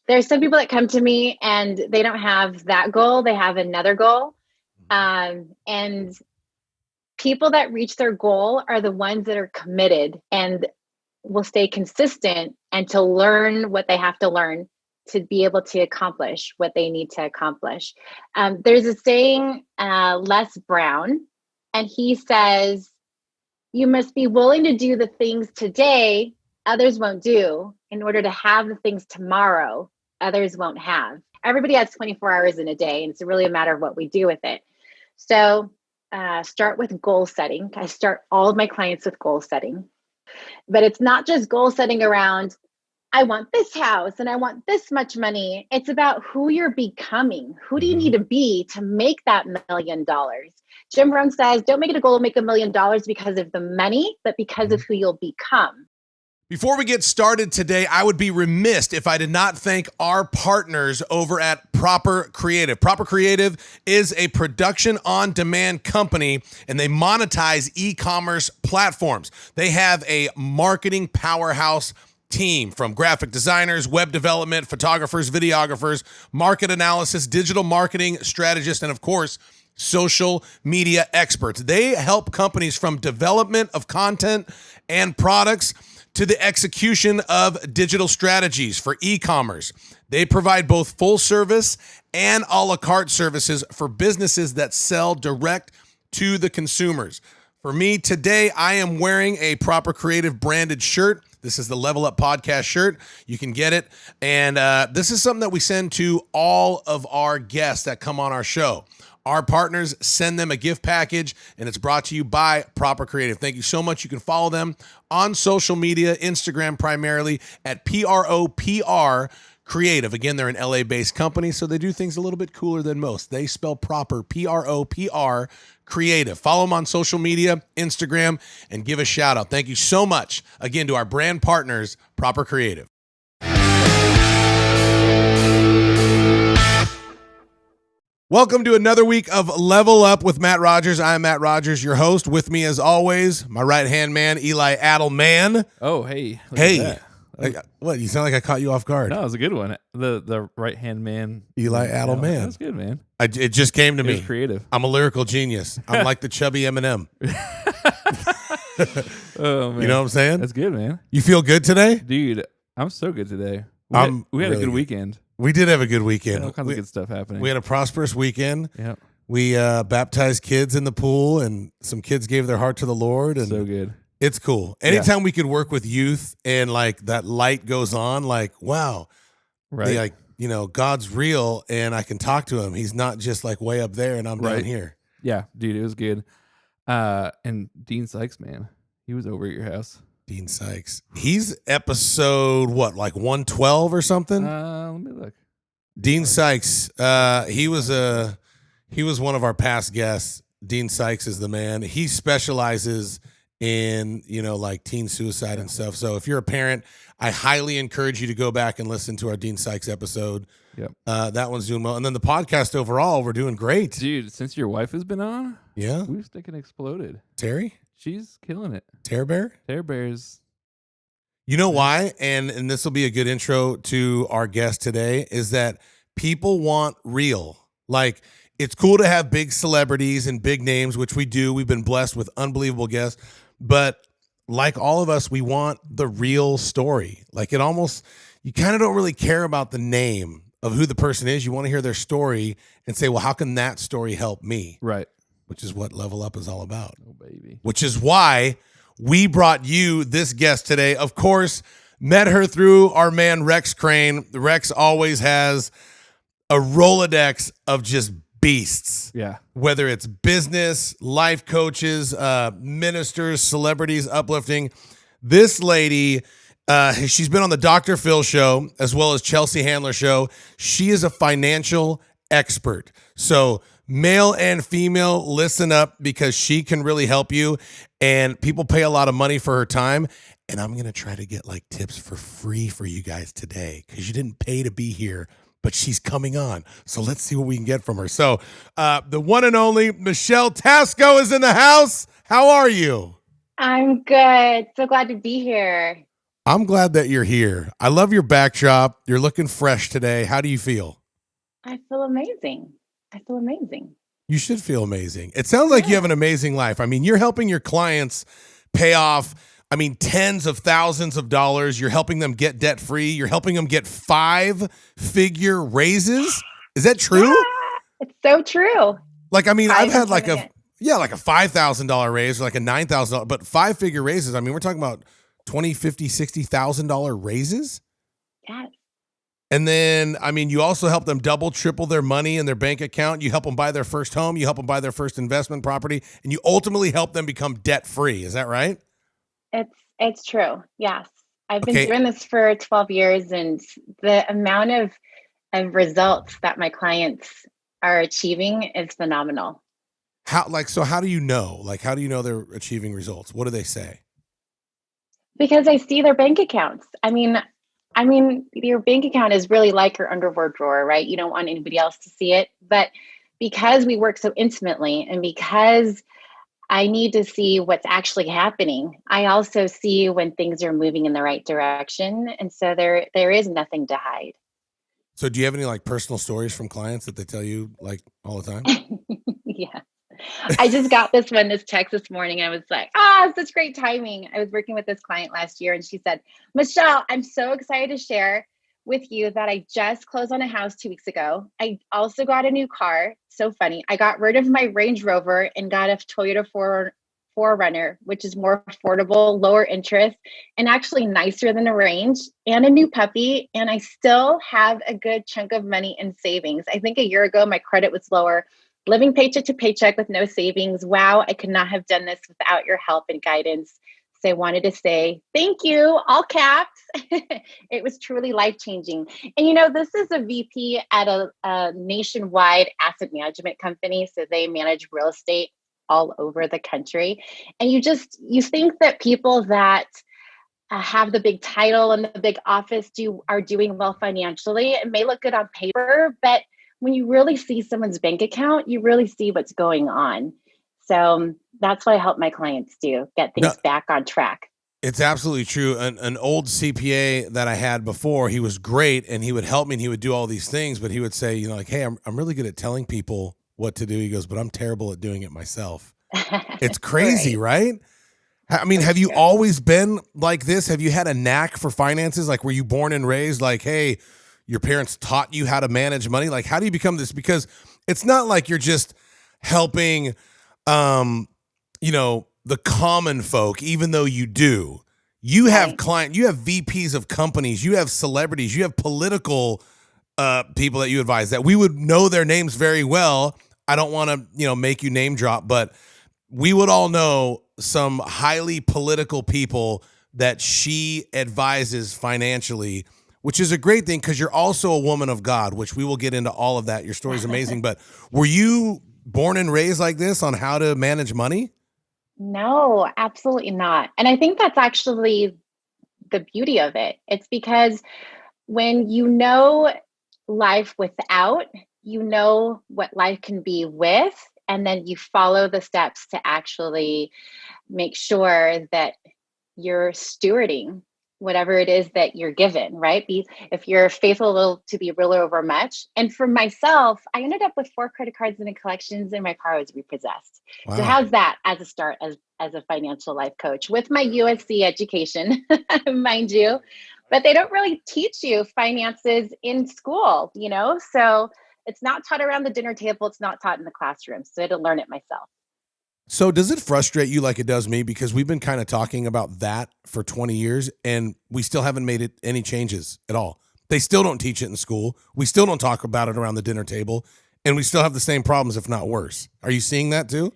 There's some people that come to me and they don't have that goal. They have another goal. And people that reach their goal are the ones that are committed and will stay consistent and to learn what they have to learn to be able to accomplish what they need to accomplish. There's a saying, Les Brown, and he says, you must be willing to do the things today others won't do in order to have the things tomorrow others won't have. Everybody has 24 hours in a day, and it's really a matter of what we do with it. So start with goal setting. I start all of my clients with goal setting. But it's not just goal setting around, I want this house and I want this much money. It's about who you're becoming. Who do you need to be to make that $1 million? Jim Rohn says, don't make it a goal to make $1 million because of the money, but because of who you'll become. Before we get started today, I would be remiss if I did not thank our partners over at Proper Creative. Proper Creative is a production-on-demand company, and they monetize e-commerce platforms. They have a marketing powerhouse team from graphic designers, web development, photographers, videographers, market analysis, digital marketing strategists, and of course, social media experts. They help companies from development of content and products to the execution of digital strategies for e-commerce. They provide both full service and a la carte services for businesses that sell direct to the consumers. For me today, I am wearing a Proper Creative branded shirt. This is the Level Up Podcast shirt. You can get it. And this is something that we send to all of our guests that come on our show. Our partners send them a gift package, and it's brought to you by Proper Creative. Thank you so much. You can follow them on social media, Instagram primarily, at PROPR Creative. Again, they're an LA-based company, so they do things a little bit cooler than most. They spell proper, PROPR Creative. Follow them on social media, Instagram, and give a shout out. Thank you so much, again, to our brand partners, Proper Creative. Welcome to another week of Level Up with Matt Rogers. I'm Matt Rogers, your host. With me, as always, my right-hand man, Eli Adelman. Oh, hey. Hey. What? You sound like I caught you off guard. No, it was a good one. The right-hand man. Eli Adelman. That was good, man. It just came to me. It was creative. I'm a lyrical genius. I'm like the chubby Eminem. Oh, man. You know what I'm saying? That's good, man. You feel good today? Dude, I'm so good today. We had a good weekend. We did have a good weekend. All kinds of good stuff happening. We had a prosperous weekend. Yeah. We baptized kids in the pool, and some kids gave their heart to the Lord. And so good. It's cool. Anytime we could work with youth and like that light goes on, like, wow. Right. God's real and I can talk to him. He's not just like way up there and I'm down here. Yeah, dude, it was good. And Dean Sykes, man, he was over at your house. Dean Sykes. He's episode, what, like 112 or something? Let me look. Dean Sykes, he was one of our past guests. Dean Sykes is the man. He specializes in, like teen suicide and stuff. So if you're a parent, I highly encourage you to go back and listen to our Dean Sykes episode. Yep. That one's doing well. And then the podcast overall, we're doing great. Dude, since your wife has been on, yeah, we've sticking exploded. Terry? She's killing it. Tear Bear? Tear Bear's. You know why? And this will be a good intro to our guest today, is that people want real. Like, it's cool to have big celebrities and big names, which we do. We've been blessed with unbelievable guests. But like all of us, we want the real story. Like you kind of don't really care about the name of who the person is. You want to hear their story and say, well, how can that story help me? Right. Which is what Level Up is all about. Oh, baby. Which is why we brought you this guest today. Of course, met her through our man, Rex Crane. Rex always has a Rolodex of just beasts. Yeah. Whether it's business, life coaches, ministers, celebrities, uplifting. This lady, she's been on the Dr. Phil show as well as Chelsea Handler show. She is a financial expert. So male and female, listen up because she can really help you. And people pay a lot of money for her time. And I'm going to try to get like tips for free for you guys today because you didn't pay to be here, but she's coming on. So let's see what we can get from her. So the one and only Michelle Tascoe is in the house. How are you? I'm good. So glad to be here. I'm glad that you're here. I love your backdrop. You're looking fresh today. How do you feel? I feel amazing. I feel amazing. You should feel amazing. It sounds like you have Yeah. an amazing life. I mean, you're helping your clients pay off, I mean, tens of thousands of dollars. You're helping them get debt free. You're helping them get 5-figure raises. Is that true? Yeah. It's so true. Like, I mean, I've Five had like employment. like a $5,000 raise or like a $9,000, but 5-figure raises. I mean, we're talking about 20, 50, $60,000 raises. Yes. And then, I mean, you also help them double, triple their money in their bank account. You help them buy their first home. You help them buy their first investment property, and you ultimately help them become debt free. Is that right? It's true. Yes. I've been Okay. doing this for 12 years, and the amount of results that my clients are achieving is phenomenal. How do you know? Like, how do you know they're achieving results? What do they say? Because I see their bank accounts. I mean, your bank account is really like your underwear drawer, right? You don't want anybody else to see it. But because we work so intimately and because I need to see what's actually happening, I also see when things are moving in the right direction. And so there is nothing to hide. So, do you have any like personal stories from clients that they tell you like all the time? Yeah. I just got this text this morning. I was like, such great timing. I was working with this client last year and she said, Michelle, I'm so excited to share with you that I just closed on a house 2 weeks ago. I also got a new car. So funny. I got rid of my Range Rover and got a Toyota 4Runner, which is more affordable, lower interest, and actually nicer than a Range, and a new puppy. And I still have a good chunk of money in savings. I think a year ago, my credit was lower, living paycheck to paycheck with no savings. Wow, I could not have done this without your help and guidance. So I wanted to say thank you, all caps. It was truly life changing. And this is a VP at a nationwide asset management company. So they manage real estate all over the country. And you think that people that have the big title and the big office are doing well financially. It may look good on paper, but when you really see someone's bank account, you really see what's going on. So that's what I help my clients do, get No, things back on track. it's absolutely true. An old CPA that I had before, he was great and he would help me and he would do all these things, but he would say, like, hey, I'm really good at telling people what to do. He goes, but I'm terrible at doing it myself. It's crazy, Right. right? I mean, So have you true. always been like this? Have you had a knack for finances? Like, were you born and raised like, hey, your parents taught you how to manage money? Like, how do you become this? Because it's not like you're just helping, um, the common folk, even though you do. You have Right. you have VPs of companies, you have celebrities, you have political people that you advise that we would know their names very well. I don't want to, make you name drop, but we would all know some highly political people that she advises financially, which is a great thing because you're also a woman of God, which we will get into all of that. Your story's amazing. But were you born and raised like this on how to manage money? No, absolutely not. And I think that's actually the beauty of it. It's because when you know life without, you know what life can be with, and then you follow the steps to actually make sure that you're stewarding whatever it is that you're given, right? If you're faithful to be a ruler over much. And for myself, I ended up with 4 credit cards and in collections, and my car was repossessed. So Wow. how's that as a start as a financial life coach with my USC education, mind you? But they don't really teach you finances in school, So it's not taught around the dinner table. It's not taught in the classroom. So I had to learn it myself. So does it frustrate you like it does me? Because we've been kind of talking about that for 20 years and we still haven't made it any changes at all. They still don't teach it in school. We still don't talk about it around the dinner table. And we still have the same problems, if not worse. Are you seeing that too?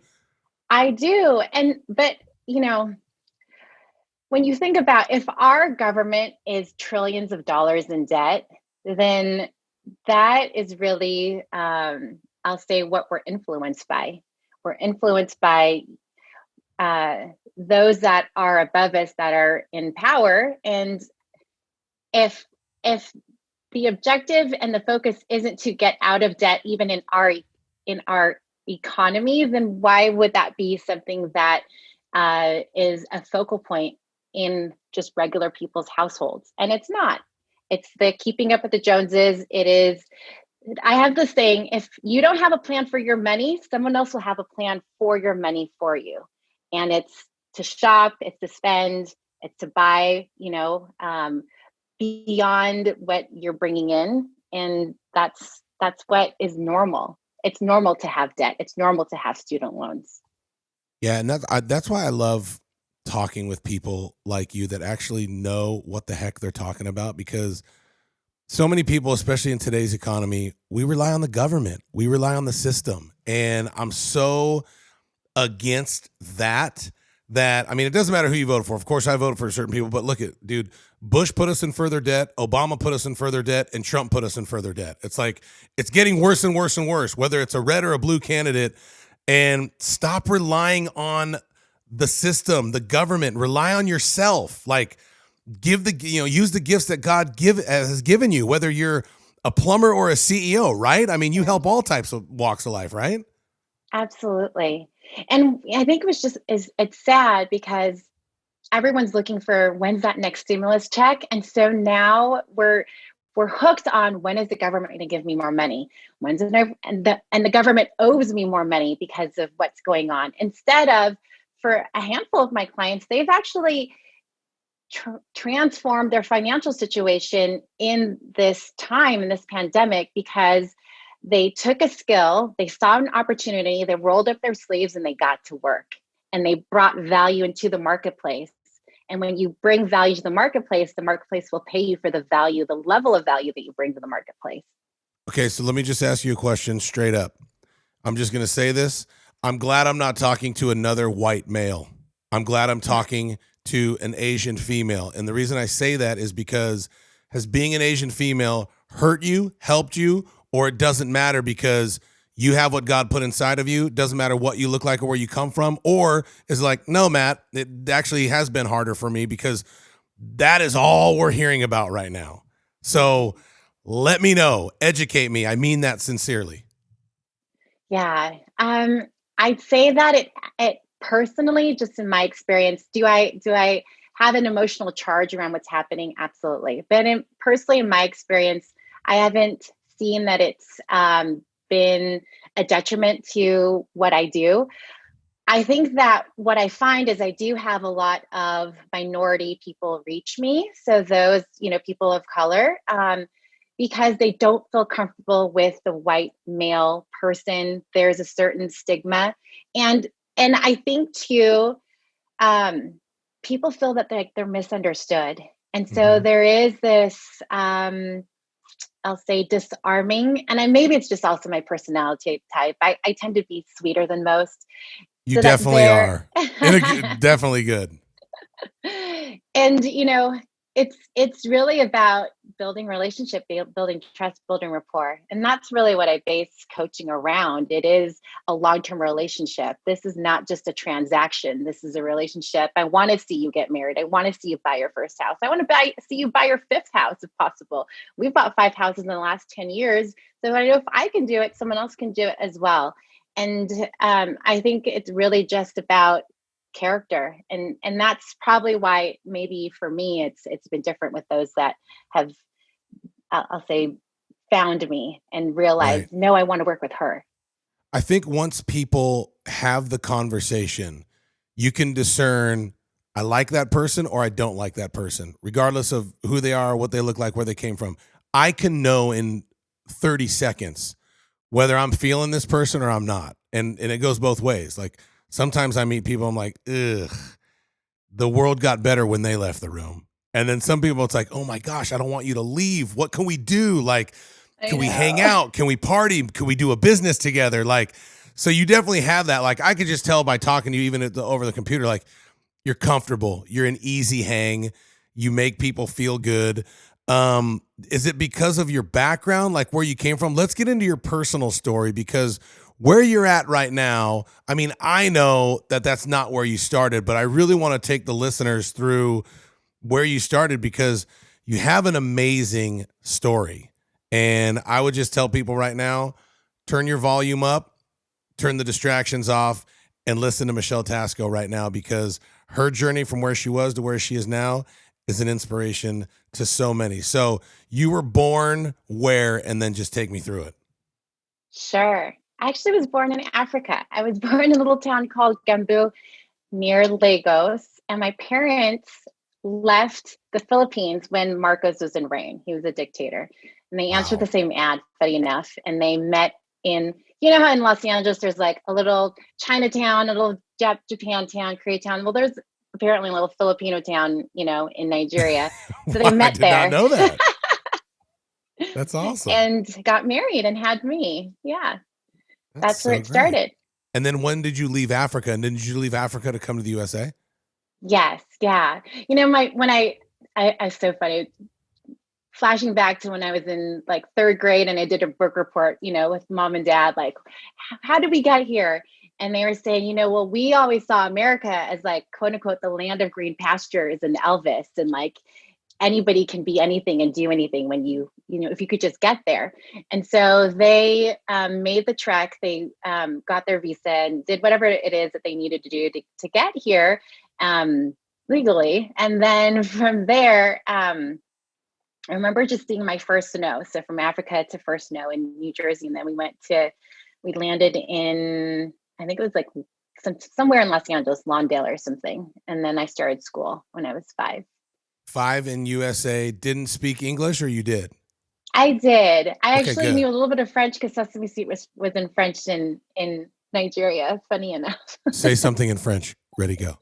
I do. But, when you think about if our government is trillions of dollars in debt, then that is really, I'll say, what we're influenced by. We're influenced by uh, those that are above us that are in power. And if the objective and the focus isn't to get out of debt, even in our economy, then why would that be something that is a focal point in just regular people's households. And it's not. It's the keeping up with the Joneses. It is, I have this saying, if you don't have a plan for your money, someone else will have a plan for your money for you. And it's to shop, it's to spend, it's to buy, beyond what you're bringing in. And that's what is normal. It's normal to have debt. It's normal to have student loans. Yeah, and that's why I love talking with people like you that actually know what the heck they're talking about, because so many people, especially in today's economy, we rely on the government. We rely on the system. And I'm so against that, I mean, it doesn't matter who you voted for. Of course, I voted for certain people, but look at, dude, Bush put us in further debt, Obama put us in further debt, and Trump put us in further debt. It's like, it's getting worse and worse and worse, whether it's a red or a blue candidate. And stop relying on the system, the government. Rely on yourself. Like, use the gifts that God has given you, whether you're a plumber or a CEO, right? I mean, you help all types of walks of life, right? Absolutely. And I think it's sad because everyone's looking for when's that next stimulus check. And so now we're hooked on, when is the government going to give me more money? And the government owes me more money because of what's going on. Instead of, for a handful of my clients, they've actually transformed their financial situation in this time, in this pandemic, because they took a skill, they saw an opportunity, they rolled up their sleeves and they got to work, and they brought value into the marketplace. And when you bring value to the marketplace will pay you for the value, the level of value that you bring to the marketplace. Okay, so let me just ask you a question straight up. I'm just going to say this. I'm glad I'm not talking to another white male. I'm glad I'm talking to an Asian female. And the reason I say that is because, has being an Asian female hurt you, helped you, or it doesn't matter because you have what God put inside of you? Doesn't matter what you look like or where you come from? Or is like, no, Matt, it actually has been harder for me, because that is all we're hearing about right now. So let me know, educate me. I mean that sincerely. Yeah. I'd say that it personally, just in my experience, do I have an emotional charge around what's happening? Absolutely. But personally, in my experience, I haven't seen that it's been a detriment to what I do. I think that what I find is I do have a lot of minority people reach me. So those, people of color, because they don't feel comfortable with the white male person. There's a certain stigma. And I think too, people feel that they're misunderstood. And so there is this, I'll say, disarming, and maybe it's just also my personality type. I tend to be sweeter than most. You definitely are. Definitely good. And it's really about building relationship, building trust, building rapport. And that's really what I base coaching around. It is a long-term relationship. This is not just a transaction. This is a relationship. I want to see you get married. I want to see you buy your first house. I want to see you buy your fifth house if possible. We've bought 5 houses in the last 10 years. So I know if I can do it, someone else can do it as well. And I think it's really just about character, and that's probably why maybe for me it's been different with those that have, I'll say, found me and realized, right, no, I want to work with her. I think once people have the conversation, you can discern, I like that person or I don't like that person, regardless of who they are, what they look like, where they came from. I can know in 30 seconds whether I'm feeling this person or I'm not. And it goes both ways. Like, sometimes I meet people, I'm like, ugh, the world got better when they left the room. And then some people, it's like, oh my gosh, I don't want you to leave. What can we do? Like, can we hang out? Can we party? Can we do a business together? Like, so you definitely have that. Like, I could just tell by talking to you, even over the computer, like, you're comfortable. You're an easy hang. You make people feel good. Is it because of your background, like where you came from? Let's get into your personal story, because where you're at right now, I mean, I know that that's not where you started, but I really want to take the listeners through where you started, because you have an amazing story. And I would just tell people right now, turn your volume up, turn the distractions off, and listen to Michelle Tascoe right now, because her journey from where she was to where she is now is an inspiration to so many. So you were born where, and then just take me through it. Sure. I actually was born in Africa. I was born in a little town called Gambu near Lagos, and my parents left the Philippines when Marcos was in reign. He was a dictator. And they answered the Wow. same ad, funny enough, and they met in, you know how in Los Angeles there's like a little Chinatown, a little Japan town, Koreatown. Well, there's apparently a little Filipino town, in Nigeria. So they Wow, I met did not there know that. That's awesome. and got married and had me. Yeah, That's that's where so it great. started. And then when did you leave Africa? And then did you leave Africa to come to the USA? Yes, yeah. I so funny. Flashing back to when I was in like third grade and I did a book report, with mom and dad, like, how did we get here? And they were saying, well, we always saw America as like, quote unquote, the land of green pastures and Elvis, and like anybody can be anything and do anything when if you could just get there. And so they made the trek. They got their visa and did whatever it is that they needed to do to get here legally. And then from there, I remember just seeing my first snow. So from Africa to first snow in New Jersey. And then we landed in, I think it was like somewhere in Los Angeles, Lawndale or something. And then I started school when I was 5. 5 in USA, didn't speak English, or you did? I did. I Okay, actually good. knew a little bit of French because Sesame Street was in French in Nigeria, funny enough. Say something in French. Ready, go.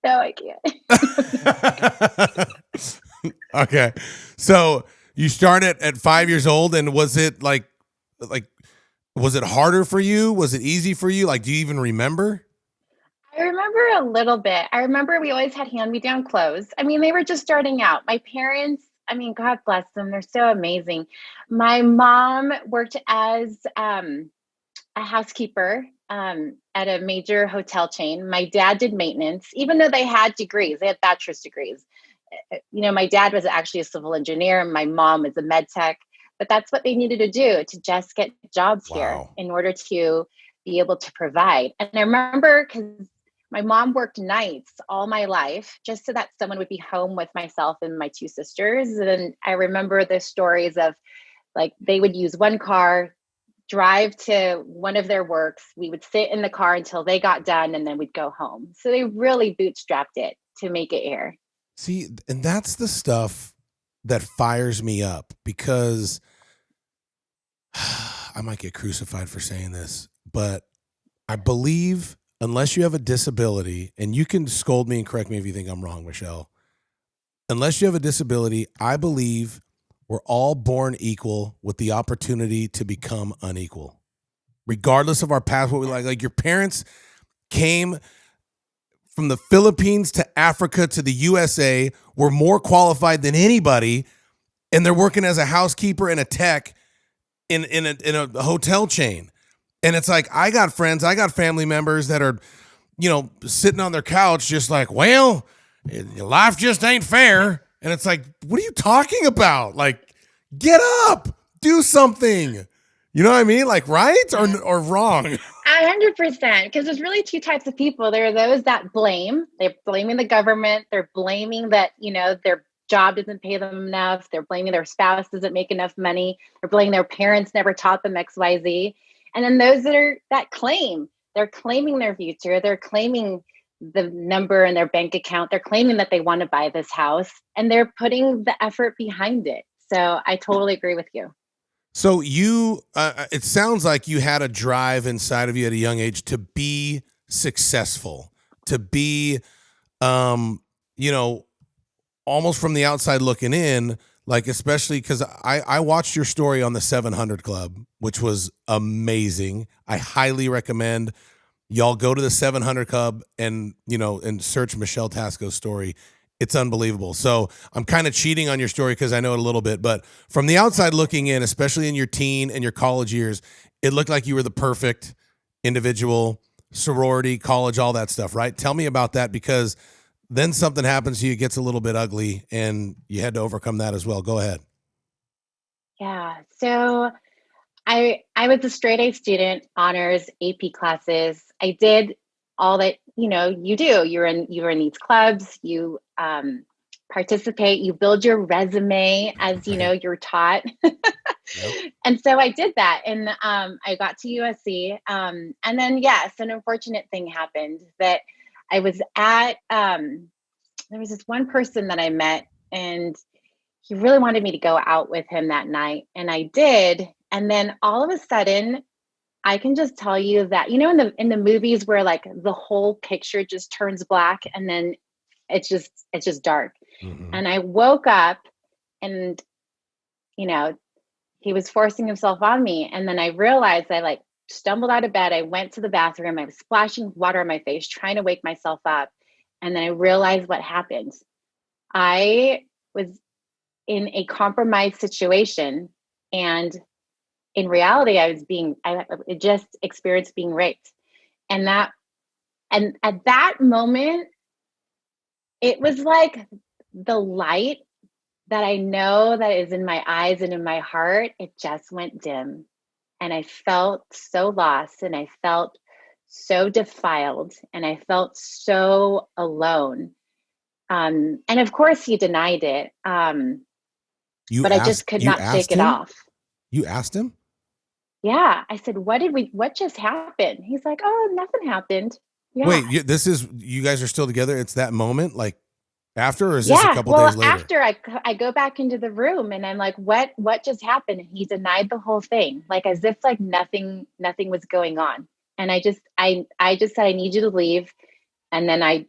No, I can't. Okay. So you started at 5 years old, and was it like, was it harder for you? Was it easy for you? Like, do you even remember? I remember a little bit. I remember we always had hand-me-down clothes. I mean, they were just starting out. My parents, I mean, God bless them. They're so amazing. My mom worked as a housekeeper at a major hotel chain. My dad did maintenance, even though they had degrees. They had bachelor's degrees. My dad was actually a civil engineer. My mom was a med tech. But that's what they needed to do to just get jobs here Wow. in order to be able to provide. And I remember because my mom worked nights all my life just so that someone would be home with myself and my 2 sisters. And I remember the stories of like they would use one car, drive to one of their works. We would sit in the car until they got done and then we'd go home. So they really bootstrapped it to make it here. See, and that's the stuff that fires me up, because I might get crucified for saying this, but I believe unless you have a disability, and you can scold me and correct me if you think I'm wrong, Michelle, unless you have a disability, I believe we're all born equal with the opportunity to become unequal. Regardless of our past, what we like your parents came from the Philippines to Africa to the USA, were more qualified than anybody, and they're working as a housekeeper and a tech in a hotel chain. And it's like, I got friends, I got family members that are, sitting on their couch just like, well, life just ain't fair. And it's like, what are you talking about? Like, get up, do something. You know what I mean? Like, right or wrong? 100%, because there's really 2 types of people. There are those that blame. They're blaming the government. They're blaming that, their job doesn't pay them enough. They're blaming their spouse doesn't make enough money. They're blaming their parents never taught them XYZ. And then those that claim. They're claiming their future. They're claiming the number in their bank account. They're claiming that they want to buy this house, and they're putting the effort behind it. So I totally agree with you. So you, it sounds like you had a drive inside of you at a young age to be successful, to be, almost from the outside looking in, like, especially because I watched your story on the 700 Club, which was amazing. I highly recommend y'all go to the 700 Club and search Michelle Tascoe's story. It's unbelievable. So I'm kind of cheating on your story because I know it a little bit, but from the outside looking in, especially in your teen and your college years, it looked like you were the perfect individual, sorority, college, all that stuff, right? Tell me about that, because then something happens to you, it gets a little bit ugly, and you had to overcome that as well. Go ahead. Yeah. So I was a straight A student, honors, AP classes. I did all that, you do. You were in these clubs. You participate. You build your resume as you know you're taught. Yep. And so I did that, and I got to USC. And then yes, an unfortunate thing happened that I was at. There was this one person that I met, and he really wanted me to go out with him that night, and I did. And then all of a sudden, I can just tell you that, in the movies where like the whole picture just turns black and then it's just dark. Mm-hmm. And I woke up and, he was forcing himself on me. And then I realized I like stumbled out of bed. I went to the bathroom. I was splashing water on my face, trying to wake myself up. And then I realized what happened. I was in a compromised situation, and in reality, I just experienced being raped. And at that moment, it was like the light that I know that is in my eyes and in my heart, it just went dim. And I felt so lost, and I felt so defiled, and I felt so alone. And of course he denied it. But I just could not shake it off. You asked him? Yeah. I said, what just happened? He's like, oh, nothing happened. Yeah. Wait, you guys are still together? It's that moment, like after, or is this a couple days later? After I go back into the room, and I'm like, what just happened? And he denied the whole thing, like as if like nothing was going on. And I just said, I need you to leave. And then I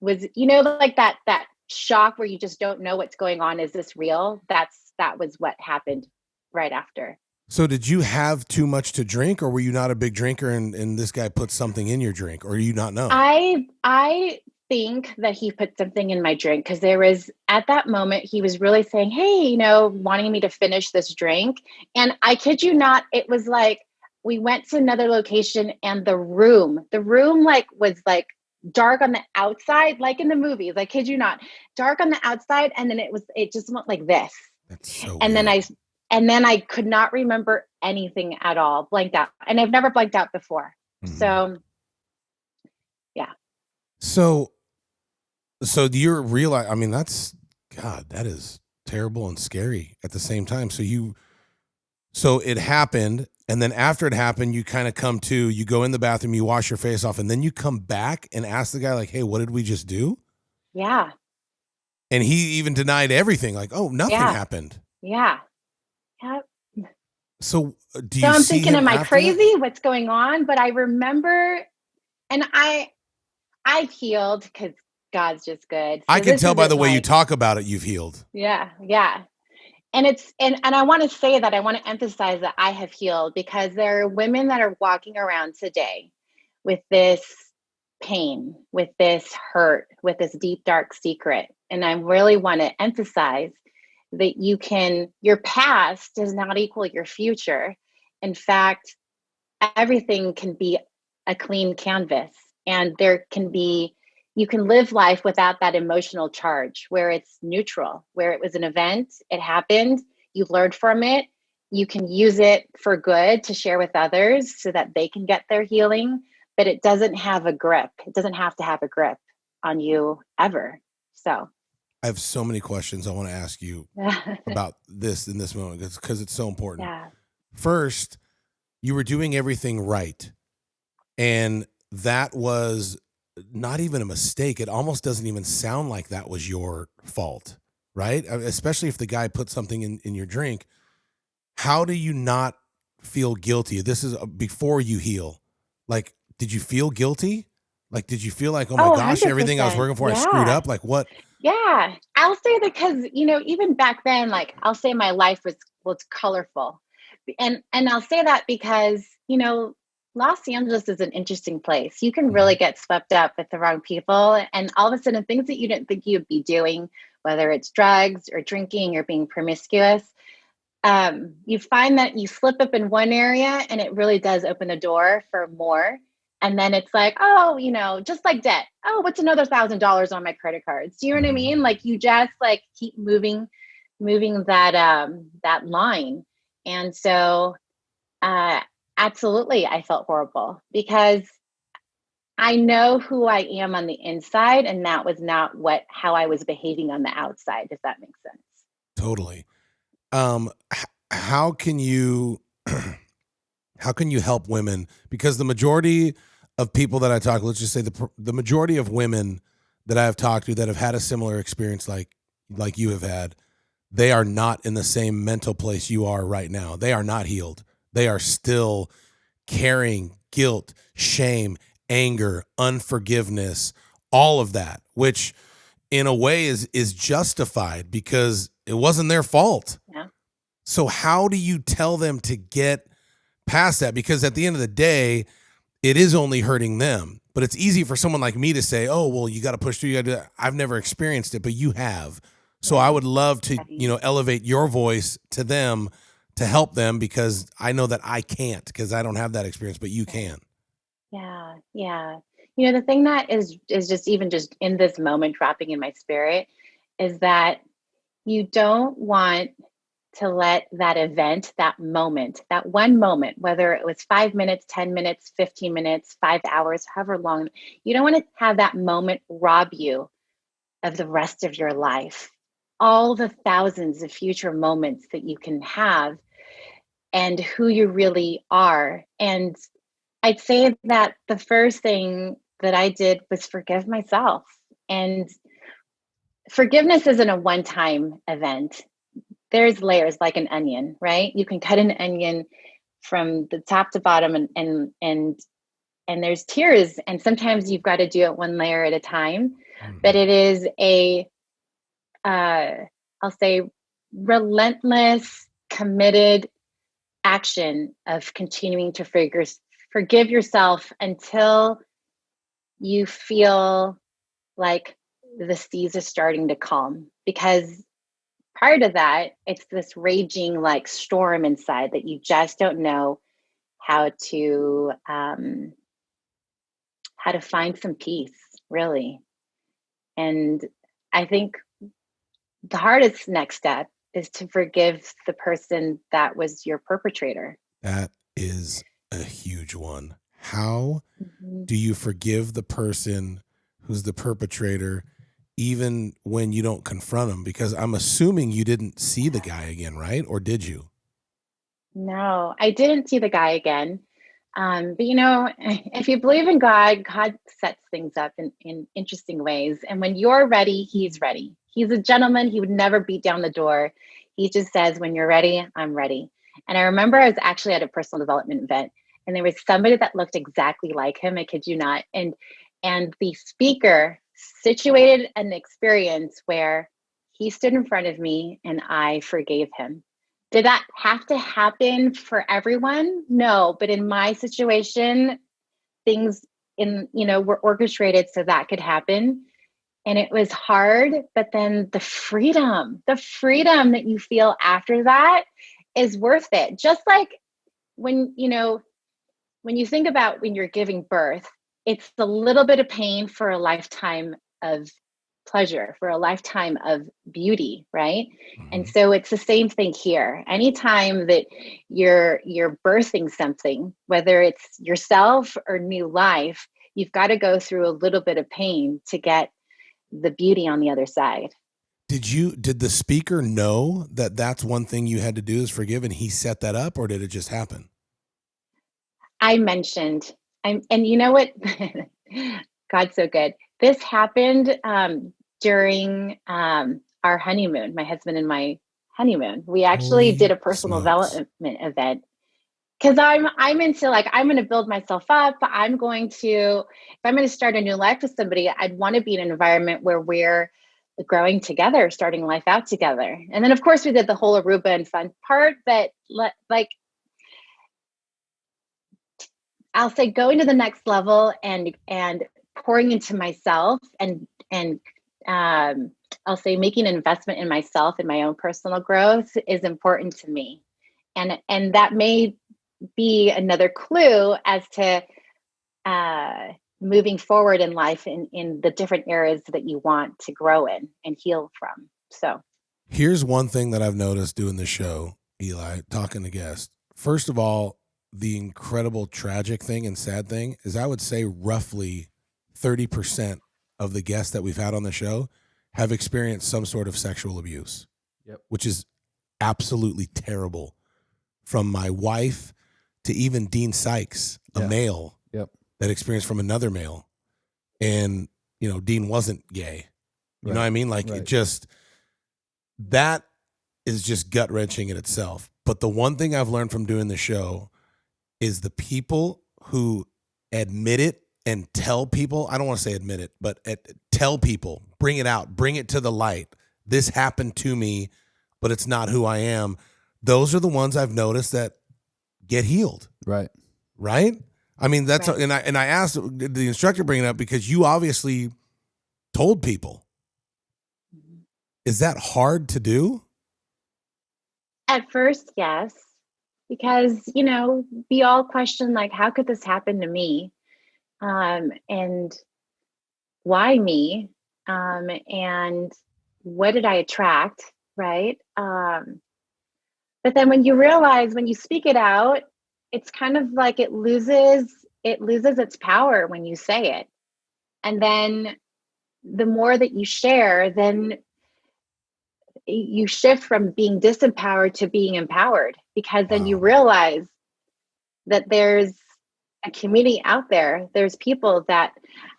was, like that shock where you just don't know what's going on. Is this real? That was what happened right after. So did you have too much to drink, or were you not a big drinker and this guy put something in your drink, or you not know? I think that he put something in my drink, because there was, at that moment, he was really saying, hey, wanting me to finish this drink. And I kid you not, it was like, we went to another location, and the room like was like dark on the outside, like in the movies. I kid you not, dark on the outside. And then it just went like this. That's so and weird. then I could not remember anything at all, blanked out. And I've never blanked out before. Mm-hmm. So, yeah. So do you realize, I mean, that is terrible and scary at the same time. So it happened. And then after it happened, you kind of you go in the bathroom, you wash your face off, and then you come back and ask the guy like, hey, what did we just do? Yeah. And he even denied everything. Like, oh, nothing happened. Yeah. Yep. So I'm thinking, am I crazy? What's going on? But I remember, and I've healed because God's just good. So I can tell by the way you talk about it, you've healed. Yeah. Yeah. And and I want to say that, I want to emphasize that I have healed, because there are women that are walking around today with this pain, with this hurt, with this deep, dark secret. And I really want to emphasize that your past does not equal your future. In fact, everything can be a clean canvas, and you can live life without that emotional charge, where it's neutral, where it was an event, it happened, you learned from it, you can use it for good to share with others so that they can get their healing, but it doesn't have a grip. It doesn't have to have a grip on you ever. So I have so many questions I want to ask you about this in this moment, because it's so important. Yeah. First, you were doing everything right, and that was not even a mistake. It almost doesn't even sound like that was your fault, right? Especially if the guy put something in your drink. How do you not feel guilty? This is before you heal. Like, did you feel guilty? Like, did you feel like, oh my gosh, 100%. everything I was working for, I screwed up? Like, what? Yeah, I'll say that because, even back then, like, I'll say my life was colorful. And I'll say that because, Los Angeles is an interesting place. You can really get swept up with the wrong people. And all of a sudden, things that you didn't think you'd be doing, whether it's drugs or drinking or being promiscuous, you find that you slip up in one area, and it really does open the door for more. And then it's like, oh, just like debt. Oh, what's another $1,000 on my credit cards? Do you know what I mean? Like, you just like keep moving that line. And so, absolutely, I felt horrible, because I know who I am on the inside, and that was not how I was behaving on the outside, if that makes sense. Totally. How can you how can you help women? Because the majority of people that I talk, let's just say the majority of women that I've talked to that have had a similar experience like you have had, they are not in the same mental place you are right now. They are not healed. They are still carrying guilt, shame, anger, unforgiveness, all of that, which in a way is justified because it wasn't their fault. Yeah. So how do you tell them to get past that? Because at the end of the day, it is only hurting them. But it's easy for someone like me to say, oh, well, you got to push through. You got to do that. I've never experienced it, but you have. So I would love to, elevate your voice to them to help them, because I know that I can't, because I don't have that experience, but you can. Yeah. Yeah. The thing that is just even just in this moment dropping in my spirit is that you don't want to let that event, that moment, that one moment, whether it was 5 minutes, 10 minutes, 15 minutes, 5 hours, however long, you don't want to have that moment rob you of the rest of your life, all the thousands of future moments that you can have and who you really are. And I'd say that the first thing that I did was forgive myself. And forgiveness isn't a one-time event. There's layers like an onion, right? You can cut an onion from the top to bottom, and there's tiers, and sometimes you've got to do it one layer at a time. But it is I'll say relentless, committed action of continuing to forgive yourself until you feel like the seas are starting to calm. Because prior to that, it's this raging like storm inside that you just don't know how to find some peace, really. And I think the hardest next step is to forgive the person that was your perpetrator. That is a huge one. How do you forgive the person who's the perpetrator, even when you don't confront them? Because I'm assuming you didn't see the guy again, right? Or did you? No, I didn't see the guy again. But if you believe in God, God sets things up in interesting ways. And when you're ready, he's ready. He's a gentleman. He would never beat down the door. He just says, when you're ready, I'm ready. And I remember I was actually at a personal development event, and there was somebody that looked exactly like him. I kid you not. And the speaker situated an experience where he stood in front of me and I forgave him. Did that have to happen for everyone? No, but in my situation, things were orchestrated so that could happen. And it was hard, but then the freedom that you feel after that is worth it. Just like when you think about when you're giving birth, it's a little bit of pain for a lifetime of pleasure, for a lifetime of beauty, right? And so it's the same thing here. Anytime that you're birthing something, whether it's yourself or new life, you've got to go through a little bit of pain to get the beauty on the other side. Did the speaker know that that's one thing you had to do is forgive, and he set that up, or did it just happen? I mentioned, and you know what? God's so good. This happened during our honeymoon, my husband and my honeymoon. We actually did a personal development event, because I'm into like, I'm going to build myself up. If I'm going to start a new life with somebody, I'd want to be in an environment where we're growing together, starting life out together. And then of course we did the whole Aruba and fun part, but like, I'll say going to the next level and pouring into myself and I'll say making an investment in myself and my own personal growth is important to me. And that may be another clue as to moving forward in life in the different areas that you want to grow in and heal from. So here's one thing that I've noticed doing the show, Eli, talking to guests. First of all, the incredible tragic thing and sad thing is I would say roughly 30% of the guests that we've had on the show have experienced some sort of sexual abuse, which is absolutely terrible. From my wife to even Dean Sykes, a male that experienced from another male. And, Dean wasn't gay. You know what I mean? Like it just, that is just gut wrenching in itself. But the one thing I've learned from doing the show is the people who admit it and tell people, I don't want to say admit it, but tell people, bring it out, bring it to the light. This happened to me, but it's not who I am. Those are the ones I've noticed that get healed. Right. I mean, that's, right. And I asked the instructor bring it up because you obviously told people. Is that hard to do? At first, yes, because, we all question, like, how could this happen to me? And why me? And what did I attract? Right. But then when you realize, when you speak it out, it's kind of like it loses its power when you say it. And then the more that you share, then you shift from being disempowered to being empowered, because then you realize that there's a community out there. There's people that,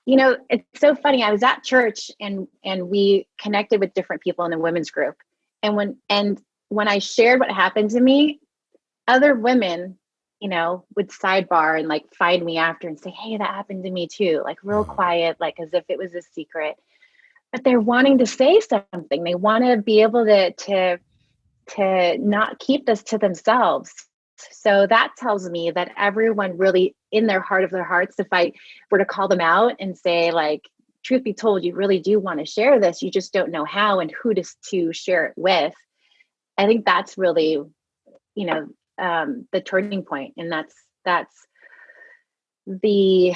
it's so funny. I was at church and we connected with different people in the women's group. And when I shared what happened to me, other women, would sidebar and like find me after and say, hey, that happened to me too. Like real quiet, like as if it was a secret. But they're wanting to say something. They want to be able to not keep this to themselves. So that tells me that everyone really, in their heart of their hearts, if I were to call them out and say, like, truth be told, you really do want to share this, you just don't know how and who to share it with. I think that's really, the turning point, and that's the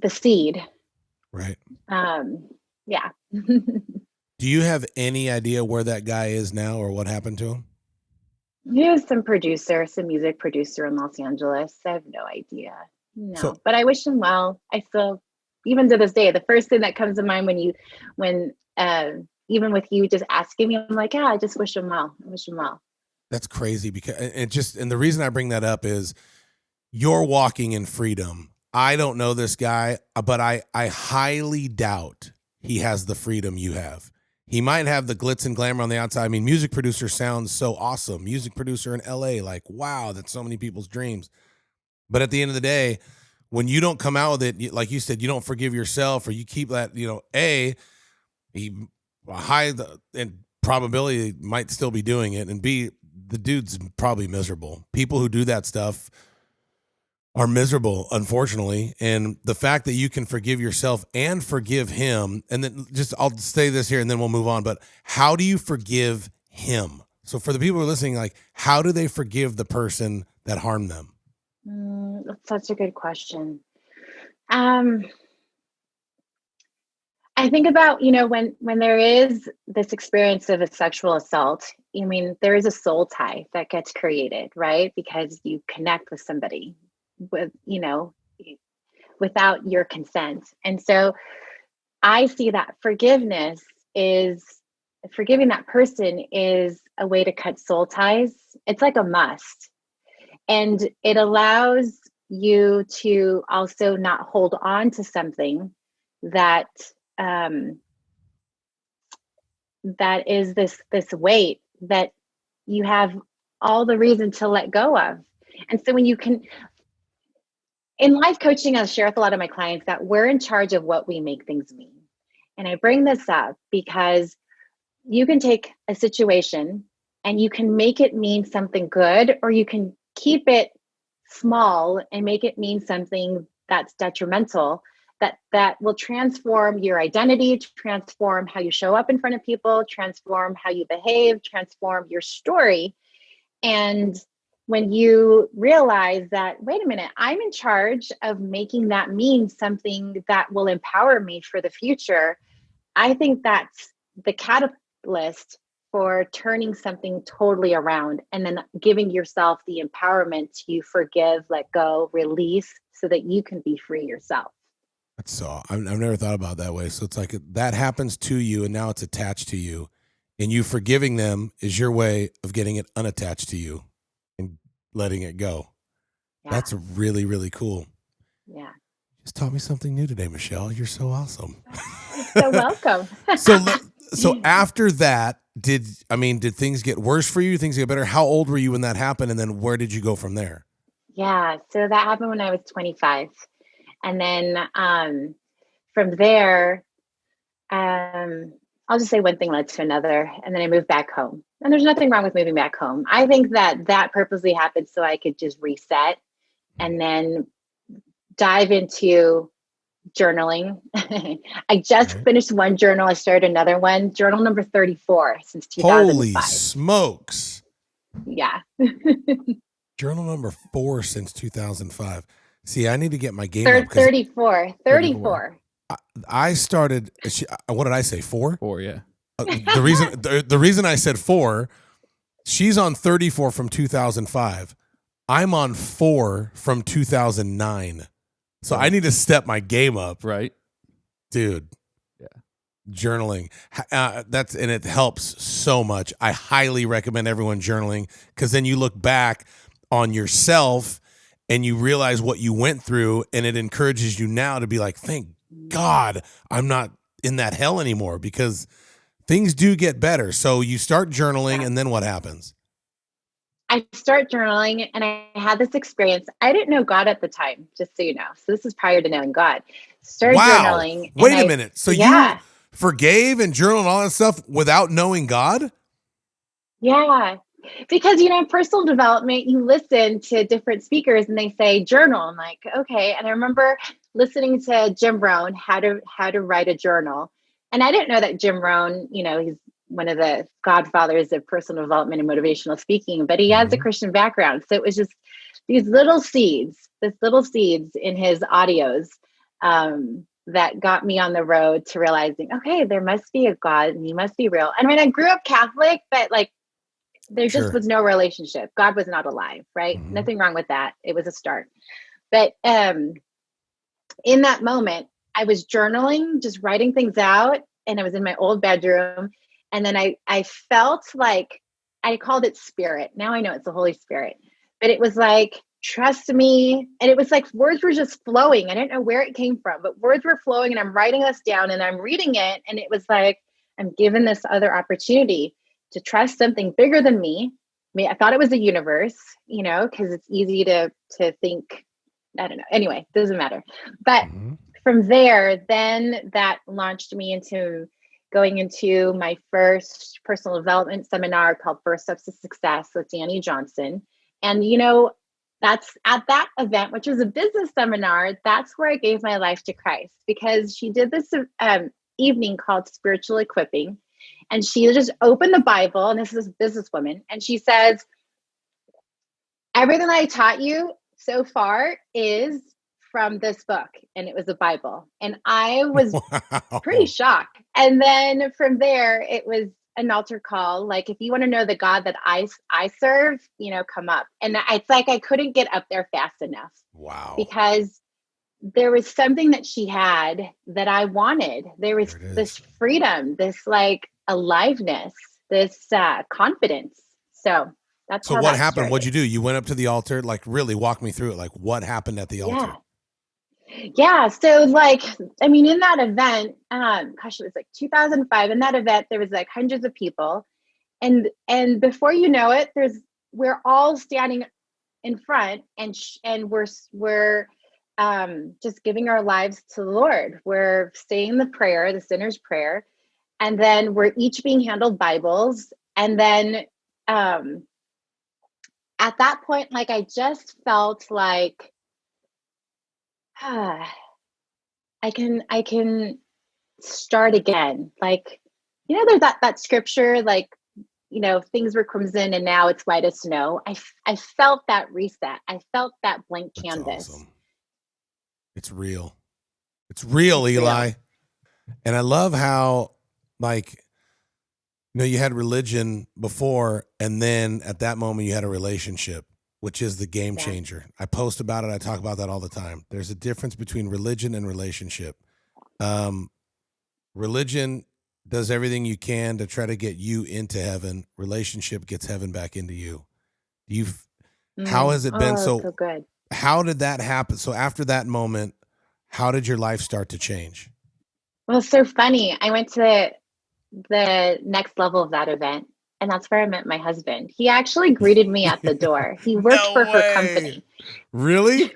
seed. Right. Yeah. Do you have any idea where that guy is now or what happened to him? He was some music producer in Los Angeles. I have no idea. No, but I wish him well. I still, even to this day, the first thing that comes to mind when even with you just asking me, I'm like, yeah, I just wish him well. I wish him well. That's crazy, because and the reason I bring that up is you're walking in freedom. I don't know this guy, but I highly doubt he has the freedom you have. He might have the glitz and glamour on the outside. I mean, music producer sounds so awesome. Music producer in LA, like, wow, that's so many people's dreams. But at the end of the day, when you don't come out with it, like you said, you don't forgive yourself, or you keep that, high and probability might still be doing it, and B, the dude's probably miserable. People who do that stuff are miserable, unfortunately. And the fact that you can forgive yourself and forgive him, and then I'll say this here and then we'll move on, but how do you forgive him? So for the people who are listening, like, how do they forgive the person that harmed them? That's such a good question. I think about, when there is this experience of a sexual assault, there is a soul tie that gets created, right? Because you connect with somebody without your consent. And so I see that forgiving that person is a way to cut soul ties. It's like a must. And it allows you to also not hold on to something that that is this weight that you have all the reason to let go of. And so when you can, in life coaching, I share with a lot of my clients that we're in charge of what we make things mean. And I bring this up because you can take a situation and you can make it mean something good, or you can keep it small and make it mean something that's detrimental, that will transform your identity, transform how you show up in front of people, transform how you behave, transform your story. And when you realize that, wait a minute, I'm in charge of making that mean something that will empower me for the future, I think that's the catalyst for turning something totally around and then giving yourself the empowerment to forgive, let go, release so that you can be free yourself. So I've never thought about it that way. So it's like that happens to you and now it's attached to you, and you forgiving them is your way of getting it unattached to you and letting it go. Yeah. That's really, really cool. Yeah. Just taught me something new today, Michelle. You're so awesome. You're so welcome. So after that, did things get worse for you? Things get better? How old were you when that happened? And then where did you go from there? Yeah. So that happened when I was 25. And then from there, I'll just say one thing led to another. And then I moved back home. And there's nothing wrong with moving back home. I think that purposely happened so I could just reset and then dive into journaling. I just finished one journal. I started another one, journal number 34 since 2005. Holy smokes. Yeah. Journal number 4 since 2005. See, I need to get my game up. 34. I started, what did I say, 4? 4, yeah. The reason I said 4, she's on 34 from 2005. I'm on 4 from 2009. So I need to step my game up. Right. Dude. Yeah. Journaling. And it helps so much. I highly recommend everyone journaling, because then you look back on yourself and you realize what you went through, and it encourages you now to be like, thank God I'm not in that hell anymore, because things do get better. So you start journaling, and then what happens? I start journaling, and I had this experience. I didn't know God at the time, just so you know. So this is prior to knowing God. Started journaling. Wait a minute. So you forgave and journaled and all that stuff without knowing God? Yeah. Because, personal development, you listen to different speakers and they say journal. I'm like, okay. And I remember listening to Jim Rohn, how to write a journal. And I didn't know that Jim Rohn, he's one of the godfathers of personal development and motivational speaking, but he has a Christian background. So it was just these little seeds in his audios that got me on the road to realizing, okay, there must be a God and he must be real. And I grew up Catholic, but there just was no relationship. God was not alive, right? Nothing wrong with that. It was a start. But in that moment, I was journaling, just writing things out, and I was in my old bedroom. And then I felt like, I called it spirit. Now I know it's the Holy Spirit. But it was like, trust me. And it was like words were just flowing. I didn't know where it came from, but words were flowing, and I'm writing this down and I'm reading it. And it was like, I'm given this other opportunity to trust something bigger than me. I thought it was the universe, because it's easy to think, I don't know. Anyway, doesn't matter. But from there, then that launched me into going into my first personal development seminar called First Steps to Success with Danny Johnson. And, that's at that event, which was a business seminar, that's where I gave my life to Christ, because she did this evening called Spiritual Equipping. And she just opened the Bible, and this is a businesswoman, and she says, everything I taught you so far is from this book. And it was the Bible. And I was pretty shocked. And then from there, it was an altar call. Like, if you want to know the God that I serve, come up. And it's like, I couldn't get up there fast enough. Wow. Because there was something that she had that I wanted. There was this freedom, this aliveness, this confidence. So that's so what happened. What'd you do? You went up to the altar. Like, really walk me through it. Like, what happened at the altar? Yeah. So in that event, it was 2005. In that event, there was hundreds of people, and before you know it, we're all standing in front, and we're just giving our lives to the Lord. We're saying the sinner's prayer. And then we're each being handled Bibles. And then at that point, I just felt like, I can start again. There's that scripture, things were crimson and now it's white as snow. I felt that reset. I felt that blank canvas. Awesome. It's real. It's real, Eli. And I love how, No, you had religion before, and then at that moment you had a relationship, which is the game Yeah. changer. I post about it. I talk about that all the time. There's a difference between religion and relationship. Religion does everything you can to try to get you into heaven. Relationship gets heaven back into you. How has it been? So good. How did that happen? So after that moment, how did your life start to change? Well, it's so funny. I went to the next level of that event, and that's where I met my husband. He actually greeted me at the door. He worked for her company. Really?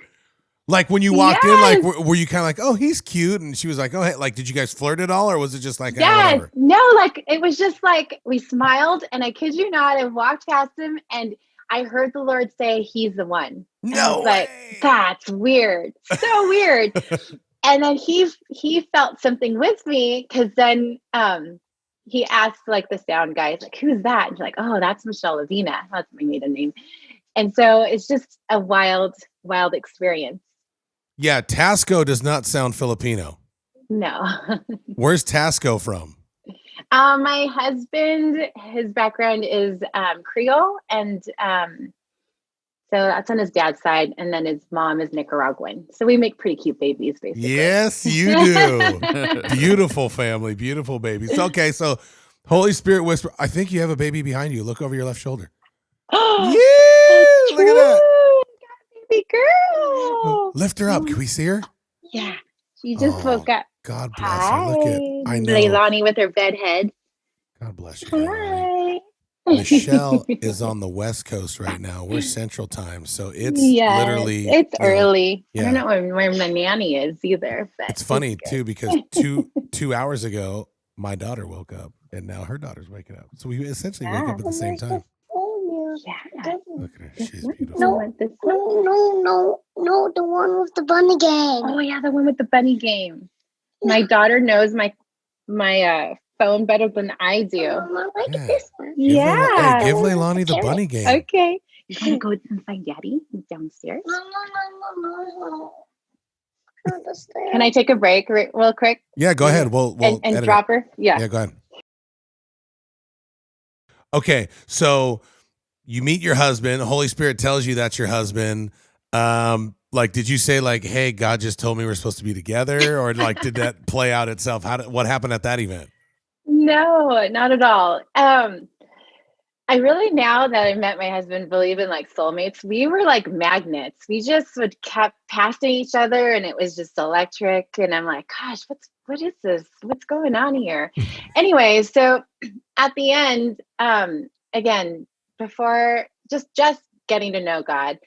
Like when you walked in, like Yes. were you kind of like, oh, he's cute, and she was like, oh, hey, like did you guys flirt at all, or was it just like, Yes. whatever? No, like it was just like we smiled, and I kid you not, I walked past him, and I heard the Lord say, "He's the one." And I No was like, way. "That's weird, so weird." And then he felt something with me because then he asked like the sound guy, like, "Who's that?" And he's like, "Oh, that's Michelle Lavina. That's my maiden name." And so it's just a wild experience. Yeah, Tascoe does not sound Filipino. No. Where's Tascoe from? My husband, his background is Creole, and so that's on his dad's side, and then his mom is Nicaraguan. So we make pretty cute babies, basically. Yes, you do. Beautiful family, beautiful babies. Okay, so Holy Spirit whisper. I think you have a baby behind you. Look over your left shoulder. Oh, Yeah, look at that. Baby girl. Lift her up. Can we see her? Yeah, she just woke up. God bless her. Look at, I know. Leilani with her bed head. God bless you, Leilani. Hi. Michelle is on the West Coast right now. We're Central Time, so it's literally it's early. Yeah. I don't know where my nanny is either. But it's funny too because 2 hours ago my daughter woke up, and now her daughter's waking up. So we essentially wake up at the same time. Yeah. Look at her. She's beautiful. No, the one with the bunny game. Oh yeah, the one with the bunny game. My daughter knows my phone better than I do. Mama, look at this one. Yeah. Give Leilani the bunny game. Okay. You want to go inside Daddy downstairs? No. Can I take a break real quick? Yeah, go ahead. We'll and drop her? Yeah, go ahead. Okay, so you meet your husband. The Holy Spirit tells you that's your husband. Like, did you say like, "Hey, God just told me we're supposed to be together," or like, did that play out itself? What happened at that event? No, not at all. I really, now that I met my husband, believe in like soulmates. We were like magnets. We just would kept passing each other, and it was just electric. And I'm like, gosh, what is this? What's going on here? Anyway, so at the end, again, before just getting to know God,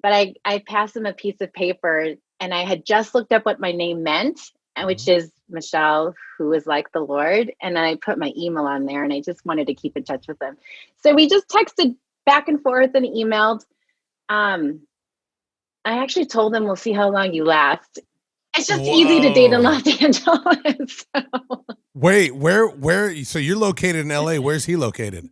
but I passed him a piece of paper, and I had just looked up what my name meant, which is Michelle, who is like the Lord. And then I put my email on there, and I just wanted to keep in touch with him. So we just texted back and forth and emailed. I actually told him, we'll see how long you last. It's just easy to date in Los Angeles. So. Wait, where? So you're located in LA. Where's he located?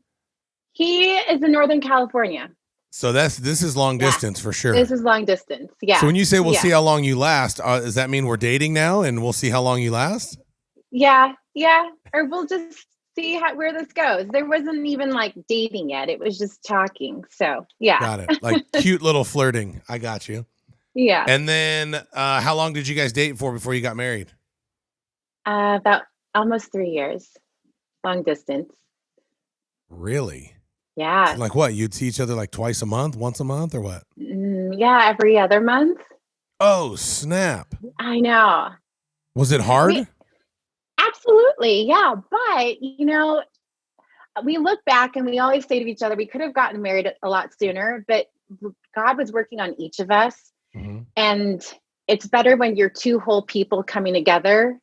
He is in Northern California. So this is long distance for sure. This is long distance. Yeah. So when you say we'll see how long you last, does that mean we're dating now and we'll see how long you last? Yeah. Or we'll just see where this goes. There wasn't even like dating yet. It was just talking. So yeah. Got it. Like cute little flirting. I got you. Yeah. And then how long did you guys date for before you got married? About almost 3 years. Long distance. Really? Yeah. Like what? You'd see each other like twice a month, once a month, or what? Yeah, every other month. Oh, snap. I know. Was it hard? Absolutely. Yeah. But, we look back and we always say to each other, we could have gotten married a lot sooner, but God was working on each of us. Mm-hmm. And it's better when you're two whole people coming together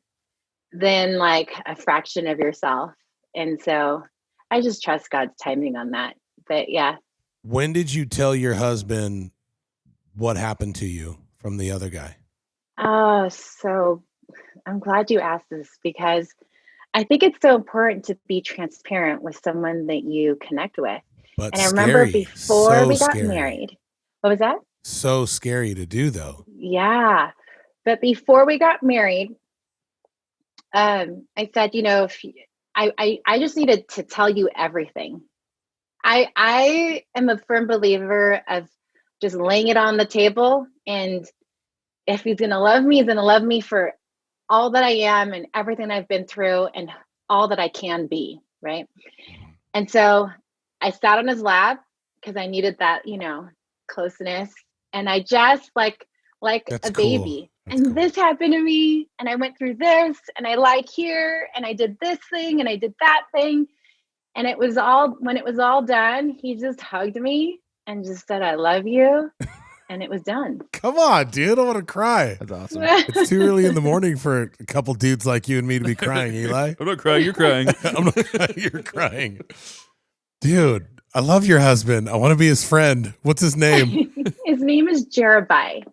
than like a fraction of yourself. And so I just trust God's timing on that. But yeah. When did you tell your husband what happened to you from the other guy? Oh, so I'm glad you asked this, because I think it's so important to be transparent with someone that you connect with. But and I remember before we got married. What was that? So scary to do, though. Yeah. But before we got married, I said, I just needed to tell you everything. I am a firm believer of just laying it on the table. And if he's going to love me, he's going to love me for all that I am and everything I've been through and all that I can be. Right. And so I sat on his lap because I needed that, closeness. And I just like That's a cool. baby. That's and cool. This happened to me. And I went through this and I lied here and I did this thing and I did that thing. And when it was all done, he just hugged me and just said, I love you. And it was done. Come on, dude. I want to cry. That's awesome. It's too early in the morning for a couple dudes like you and me to be crying, Eli. I'm not crying. You're crying. I'm not crying. You're crying. Dude, I love your husband. I want to be his friend. What's his name? His name is Jerubai.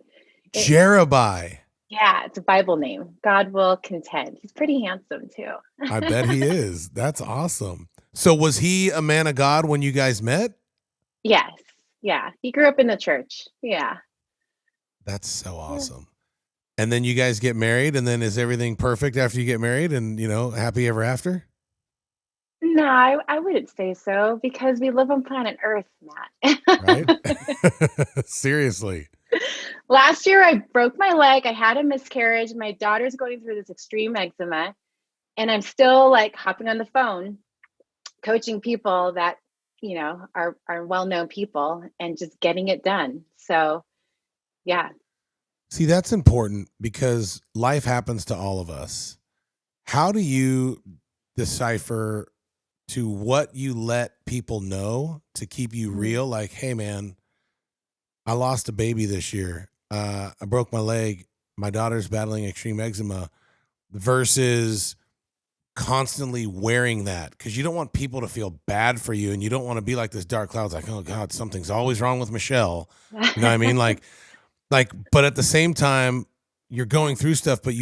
Jerubai. Yeah, it's a Bible name. God will contend. He's pretty handsome too. I bet he is. That's awesome. So was he a man of God when you guys met? Yes. Yeah. He grew up in the church. Yeah. That's so awesome. And then you guys get married, and then is everything perfect after you get married and, happy ever after? No, I wouldn't say so because we live on planet Earth, Matt. Right? Seriously. Last year, I broke my leg. I had a miscarriage. My daughter's going through this extreme eczema, and I'm still like hopping on the phone, coaching people that, are well-known people and just getting it done. So, yeah. See, that's important because life happens to all of us. How do you decipher to what you let people know to keep you real? Like, hey, man, I lost a baby this year. I broke my leg. My daughter's battling extreme eczema versus constantly wearing that because you don't want people to feel bad for you and you don't want to be like this dark cloud. It's like, oh God, something's always wrong with Michelle. You know what I mean? Like, but at the same time, you're going through stuff, but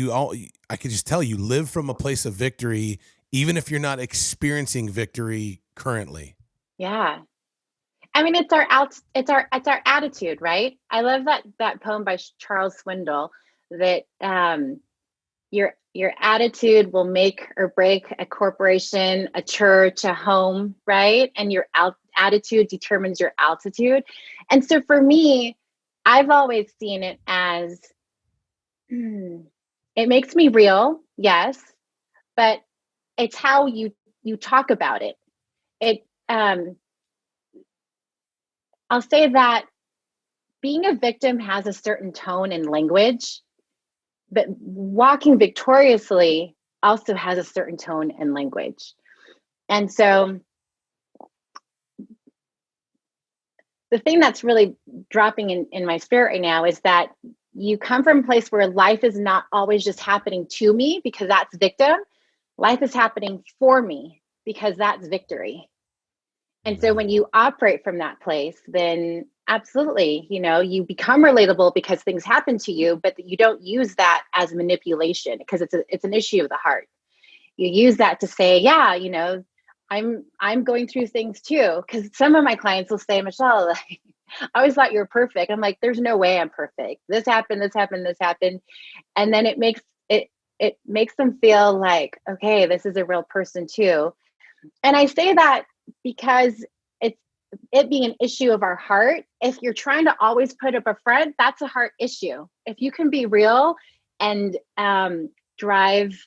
I could just tell you live from a place of victory, even if you're not experiencing victory currently. Yeah. I mean, it's our attitude, right? I love that poem by Charles Swindoll that your attitude will make or break a corporation, a church, a home, right? And your attitude determines your altitude. And so for me, I've always seen it as it makes me real, yes, but it's how you talk about it. I'll say that being a victim has a certain tone and language, but walking victoriously also has a certain tone and language. And so the thing that's really dropping in my spirit right now is that you come from a place where life is not always just happening to me because that's victim. Life is happening for me because that's victory. And so when you operate from that place, then absolutely, you become relatable because things happen to you, but you don't use that as manipulation because it's an issue of the heart. You use that to say, yeah, I'm going through things too. Because some of my clients will say, Michelle, like, I always thought you were perfect. I'm like, there's no way I'm perfect. This happened, this happened, this happened. And then it makes them feel like, okay, this is a real person too. And I say that because it being an issue of our heart. If you're trying to always put up a front, that's a heart issue. If you can be real and drive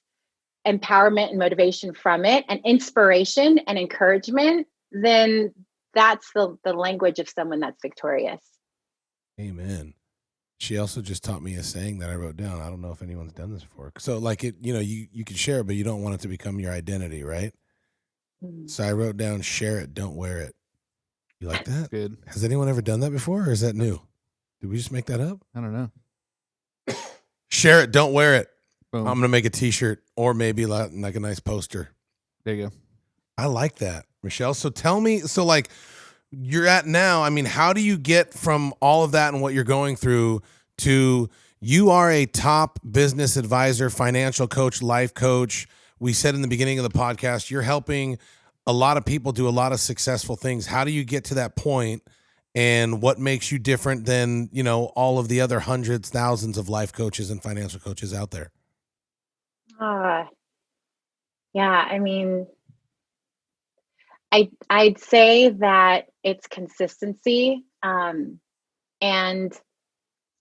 empowerment and motivation from it and inspiration and encouragement, then that's the language of someone that's victorious. Amen. She also just taught me a saying that I wrote down. I don't know if anyone's done this before. So like you can share it, but you don't want it to become your identity, right? So I wrote down, share it, don't wear it. You like that? Good. Has anyone ever done that before, or is that new? Did we just make that up? I don't know. Share it, don't wear it. Boom. I'm going to make a t-shirt or maybe like a nice poster. There you go. I like that, Michelle. So tell me, like you're at now, I mean, how do you get from all of that and what you're going through to you are a top business advisor, financial coach, life coach. We said in the beginning of the podcast, you're helping a lot of people do a lot of successful things. How do you get to that point, and what makes you different than, all of the other hundreds, thousands of life coaches and financial coaches out there? Yeah, I mean, I'd say that it's consistency. And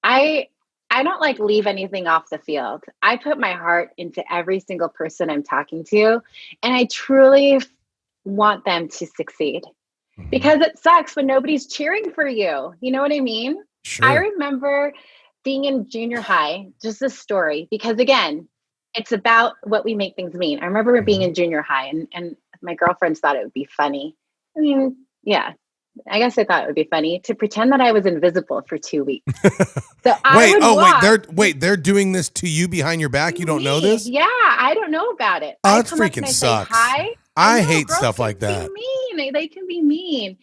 I I don't like leave anything off the field. I put my heart into every single person I'm talking to, and I truly want them to succeed because it sucks when nobody's cheering for you. You know what I mean? I Sure. remember being in junior high, just a story, because again, it's about what we make things mean. I remember being Mhm. in junior high and my girlfriends thought it would be funny. I mean, yeah, I guess I thought it would be funny to pretend that I was invisible for 2 weeks. So I Wait, would oh wait, walk they're doing this to you behind your back. You to don't know me. this? Yeah, I don't know about it. Oh, I that come up and freaking I say sucks. hi. I I know hate girls stuff can like be that. mean. They can be mean.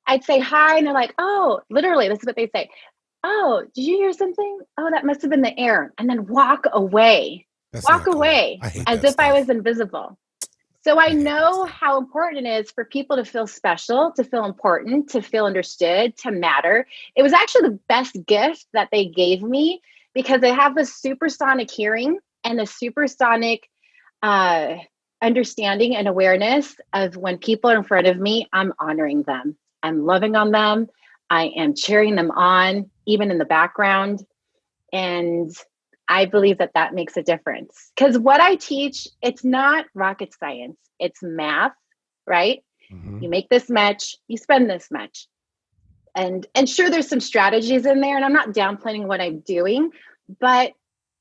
I'd say hi, and they're like, "Oh, literally, this is what they say. Oh, did you hear something? Oh, that must have been the air." And then That's walk not cool. away I hate as that if I stuff. was invisible. So I I hate that know stuff. how important it is for people to feel special, to feel important, to feel understood, to matter. It was actually the best gift that they gave me because I have this supersonic hearing and a supersonic uh, understanding and awareness of when people are in front of me, I'm honoring them. I'm loving on them. I am cheering them on, even in the background. And I believe that that makes a difference because what I teach, it's not rocket science, it's math, right? Mhm. You make this much, you spend this much. And sure, there's some strategies in there, and I'm not downplaying what I'm doing, but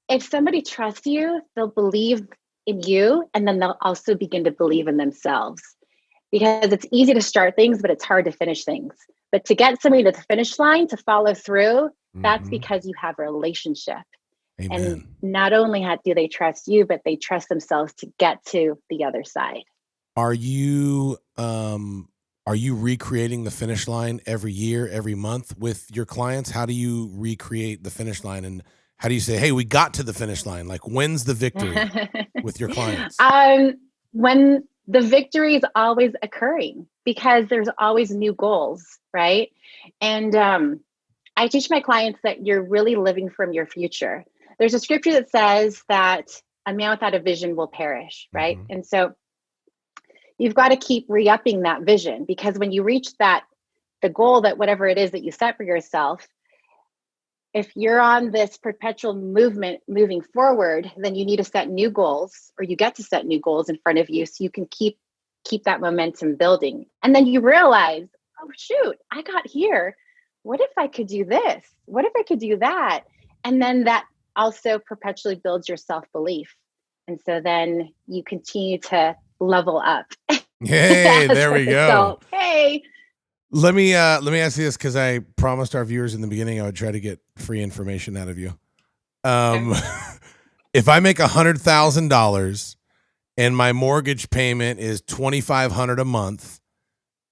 if somebody trusts you, they'll believe in you, and then they'll also begin to believe in themselves because it's easy to start things, but it's hard to finish things. But to get somebody to the finish line to follow through, that's Mhm. because you have a relationship. And Amen. not only do they trust you, but they trust themselves to get to the other side. Are you recreating the finish line every year, every month with your clients? How do you recreate the finish line and how do you say, "Hey, we got to the finish line"? Like when's the victory with your clients? um, when the victory is always occurring because there's always new goals, right? And I teach my clients that you're really living from your future. There's a scripture that says that a man without a vision will perish, right? Mhm. And so you've got to keep re-upping that vision because when you reach that the goal that whatever it is that you set for yourself, if you're on this perpetual movement moving forward, then you need to set new goals or you get to set new goals in front of you so you can keep that momentum building. And then you realize, oh shoot, I got here. What if I could do this? What if I could do that? And then that also perpetually builds your self-belief. And so then you continue to level up Hey, as there a we go. result. Hey. Let me ask you this because I promised our viewers in the beginning I would try to get free information out of you. Um, if I make $100,000 and my mortgage payment is $2,500 a month,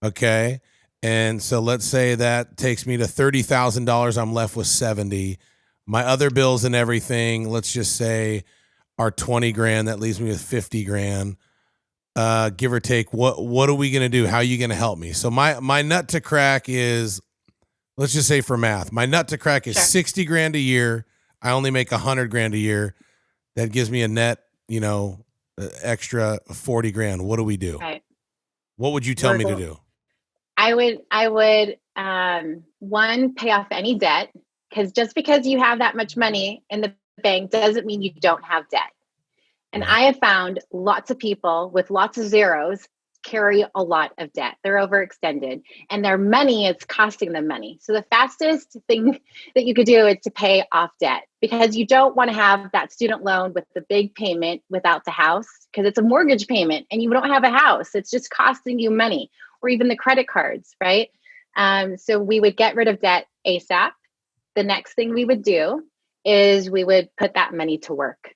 okay, and so let's say that takes me to $30,000. I'm left with 70. My other bills and everything, let's just say, are 20 grand. That leaves me with 50 grand. Give or take. What are we gonna do? How are you gonna help me? So my nut to crack is, let's just say for math, my nut to crack is Sure. 60 grand a year. I only make 100 grand a year. That gives me a net, extra 40 grand. What do we do? Right. What would you tell We're me to going do? I would one, pay off any debt because just because you have that much money in the bank doesn't mean you don't have debt. And Right. I have found lots of people with lots of zeros carry a lot of debt. They're overextended and their money is costing them money. So the fastest thing that you could do is to pay off debt because you don't want to have that student loan with the big payment without the house because it's a mortgage payment and you don't have a house. It's just costing you money or even the credit cards, right? So we would get rid of debt ASAP. The next thing we would do is we would put that money to work.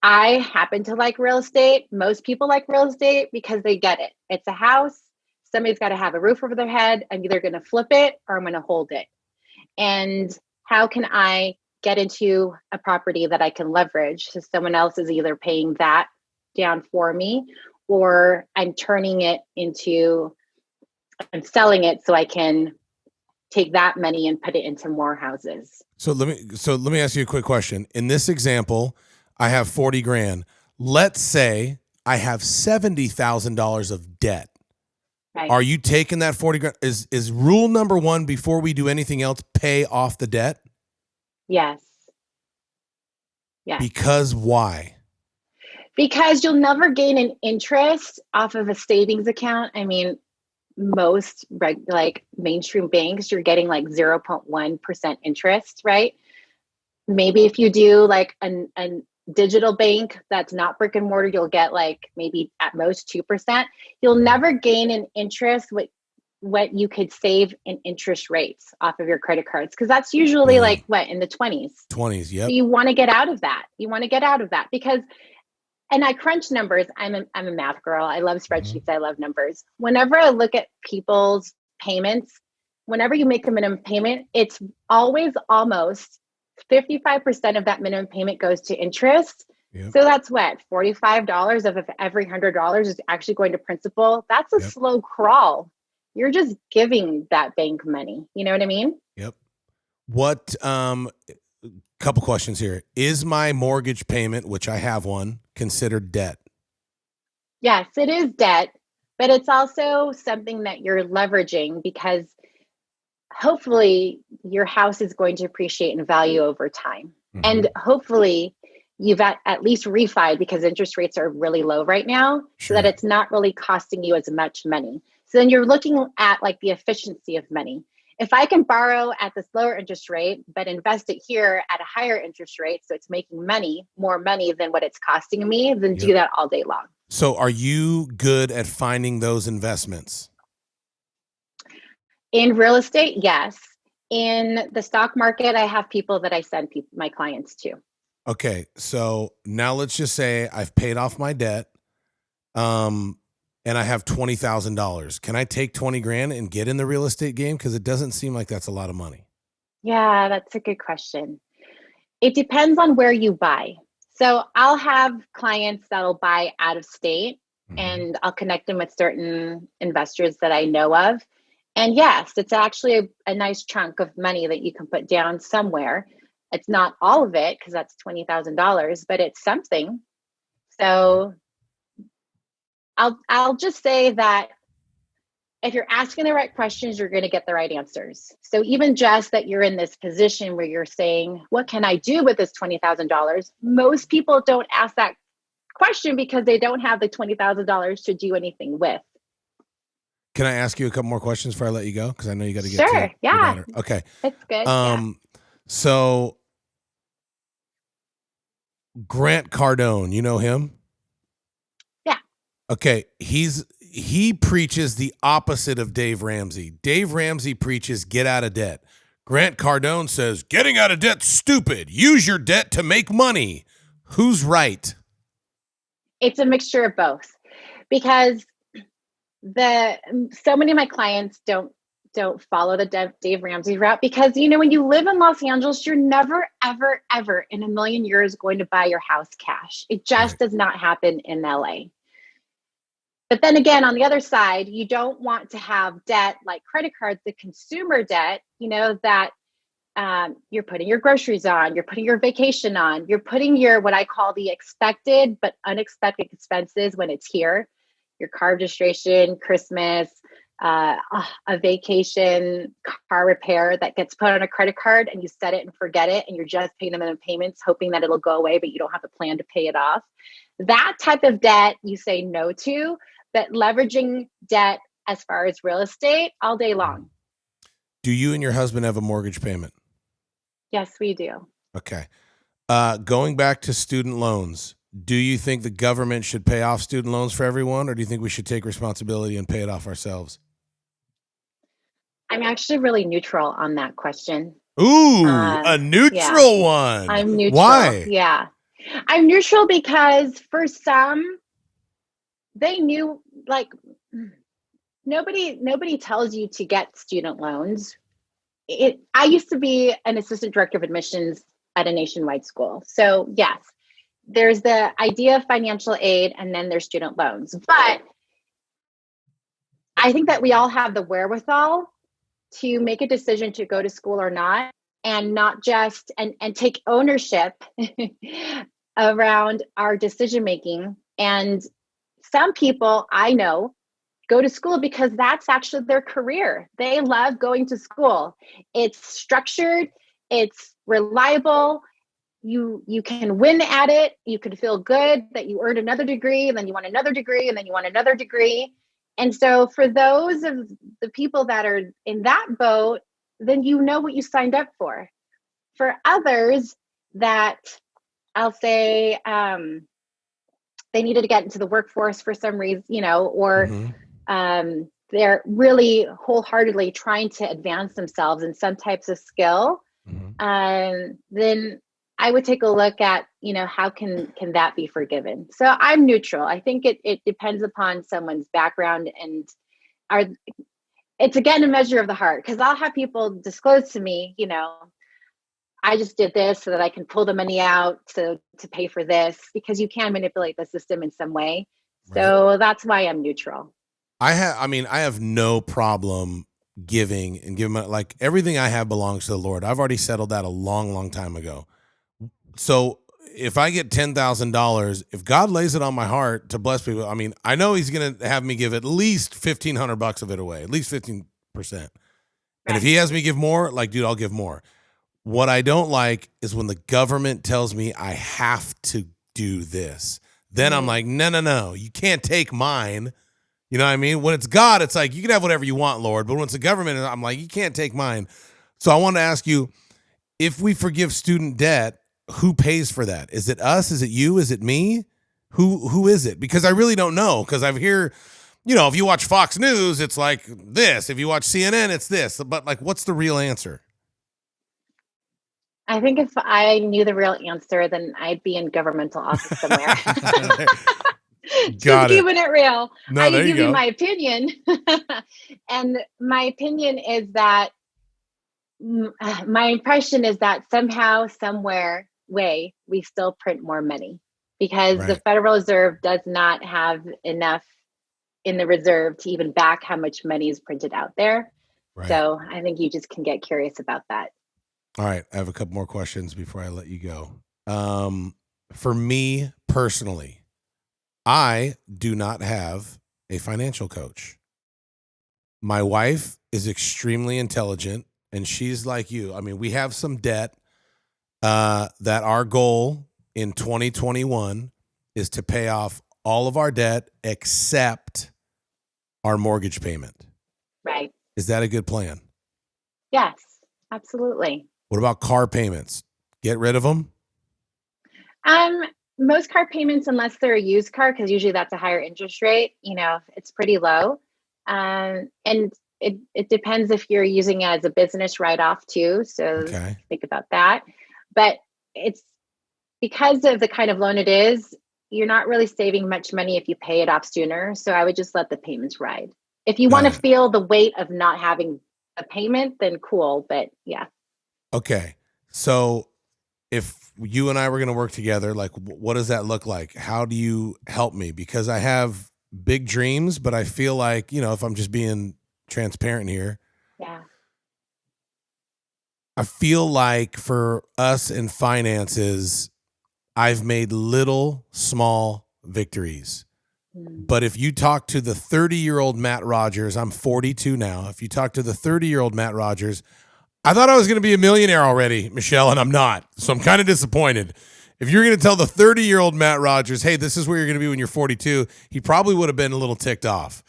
I happen to like real estate. Most people like real estate because they get it. It's a house. Somebody's got to have a roof over their head. I'm either going to flip it or I'm going to hold it. And how can I get into a property that I can leverage? So someone else is either paying that down for me or I'm selling it so I can take that money and put it into more houses. So let me ask you a quick question. In this example, I have 40 grand. Let's say I have $70,000 of debt. Right. Are you taking that 40 grand? Is rule number one before we do anything else, pay off the debt? Yes. Yes. Because why? Because you'll never gain an interest off of a savings account. I mean, most like mainstream banks, you're getting like 0.1% interest, right? Maybe if you do like a digital bank that's not brick and mortar, you'll get like maybe at most 2%. You'll never gain an interest with what you could save in interest rates off of your credit cards, because that's usually like what, in the 20s. 20s, yep. So you want to get out of that. You want to get out of that because, and I crunch numbers. I'm a math girl. I love spreadsheets. I love numbers. Whenever I look at people's payments, whenever you make a minimum payment, it's always almost 55% of that minimum payment goes to interest. Yep. So that's what, $45 of every $100 is actually going to principal. That's a slow crawl. You're just giving that bank money. You know what I mean? Yep. What, couple questions here. Is my mortgage payment, which I have one, considered debt? Yes, it is debt, but it's also something that you're leveraging because hopefully your house is going to appreciate in value over time. And hopefully you've at least refied because interest rates are really low right now, so that it's not really costing you as much money. So then you're looking at like the efficiency of money. If I can borrow at this lower interest rate, but invest it here at a higher interest rate, so it's making more money than what it's costing me, then do that all day long. So are you good at finding those investments? In real estate, yes. In the stock market, I have people that I send my clients to. Okay, so now let's just say I've paid off my debt, and I have $20,000. Can I take 20 grand and get in the real estate game? Because it doesn't seem like that's a lot of money. Yeah, that's a good question. It depends on where you buy. So I'll have clients that'll buy out of state, and I'll connect them with certain investors that I know of. And yes, it's actually a nice chunk of money that you can put down somewhere. It's not all of it because that's $20,000, but it's something. So I'll just say that if you're asking the right questions, you're going to get the right answers. So even just that you're in this position where you're saying, what can I do with this $20,000? Most people don't ask that question because they don't have the $20,000 to do anything with. Can I ask you a couple more questions before I let you go? Because I know you got to get Sure. Yeah. Okay. It's good. So Grant Cardone, you know him? Yeah. Okay. He preaches the opposite of Dave Ramsey. Dave Ramsey preaches get out of debt. Grant Cardone says getting out of debt's stupid. Use your debt to make money. Who's right? It's a mixture of both, because so many of my clients don't follow the Dave Ramsey route, because when you live in Los Angeles, you're never ever ever in a million years going to buy your house cash. It just does not happen in LA. But then again, on the other side, you don't want to have debt like credit cards, the consumer debt, that you're putting your groceries on, you're putting your vacation on, you're putting your, what I call the expected but unexpected expenses when it's here, your car registration, Christmas, a vacation, car repair that gets put on a credit card, and you set it and forget it, and you're just paying them in payments, hoping that it'll go away, but you don't have a plan to pay it off. That type of debt you say no to, but leveraging debt as far as real estate all day long. Do you and your husband have a mortgage payment? Yes, we do. Okay. Going back to student loans, do you think the government should pay off student loans for everyone, or do you think we should take responsibility and pay it off ourselves? I'm actually really neutral on that question. Ooh, a neutral one. I'm neutral. Why? Yeah. I'm neutral because for some, they knew, like, nobody tells you to get student loans. I used to be an assistant director of admissions at a nationwide school. So yes, there's the idea of financial aid, and then there's student loans. But I think that we all have the wherewithal to make a decision to go to school or not, and not just, and take ownership around our decision making. And some people I know go to school because that's actually their career. They love going to school. It's structured, it's reliable. You can win at it. You could feel good that you earned another degree, and then you want another degree, and then you want another degree. And so for those of the people that are in that boat, then you know what you signed up for. For others that I'll say they needed to get into the workforce for some reason, or they're really wholeheartedly trying to advance themselves in some types of skill, then I would take a look at, how can that be forgiven? So I'm neutral. I think it depends upon someone's background, and it's again a measure of the heart, because I'll have people disclose to me, I just did this so that I can pull the money out to pay for this, because you can manipulate the system in some way. So that's why I'm neutral. I have no problem giving money. Like, everything I have belongs to the Lord. I've already settled that a long, long time ago. So if I get $10,000, if God lays it on my heart to bless people, I know He's going to have me give at least $1,500 of it away, at least 15%. And if He has me give more, dude, I'll give more. What I don't like is when the government tells me I have to do this. Then I'm like, no, you can't take mine. You know what I mean? When it's God, it's like, you can have whatever you want, Lord. But when it's the government, I'm like, you can't take mine. So I want to ask you, if we forgive student debt, who pays for that? Is it us? Is it you? Is it me? Who is it? Because I really don't know. Because I've heard, if you watch Fox News, it's like this. If you watch CNN, it's this. But what's the real answer? I think if I knew the real answer, then I'd be in governmental office somewhere. Just keeping it real. No, I can give you my opinion. And my opinion is that my impression is that somehow, somewhere, we still print more money, because the Federal Reserve does not have enough in the reserve to even back how much money is printed out there. So I think you just can get curious about that. All right. I have a couple more questions before I let you go. For me personally, I do not have a financial coach. My wife is extremely intelligent, and she's like you. We have some debt that our goal in 2021 is to pay off all of our debt except our mortgage payment. Right. Is that a good plan? Yes, absolutely. What about car payments? Get rid of them? Most car payments, unless they're a used car, because usually that's a higher interest rate, it's pretty low. And it depends if you're using it as a business write-off too. So think about that. But it's because of the kind of loan it is, you're not really saving much money if you pay it off sooner. So I would just let the payments ride. If you want to feel the weight of not having a payment, then cool. But yeah. Okay. So if you and I were going to work together, what does that look like? How do you help me? Because I have big dreams, but I feel like, if I'm just being transparent here. Yeah. I feel like for us in finances, I've made little small victories. But if you talk to the 30-year-old Matt Rogers, I'm 42 now. If you talk to the 30-year-old Matt Rogers, I thought I was going to be a millionaire already, Michelle, and I'm not. So I'm kind of disappointed. If you're going to tell the 30-year-old Matt Rogers, hey, this is where you're going to be when you're 42, he probably would have been a little ticked off.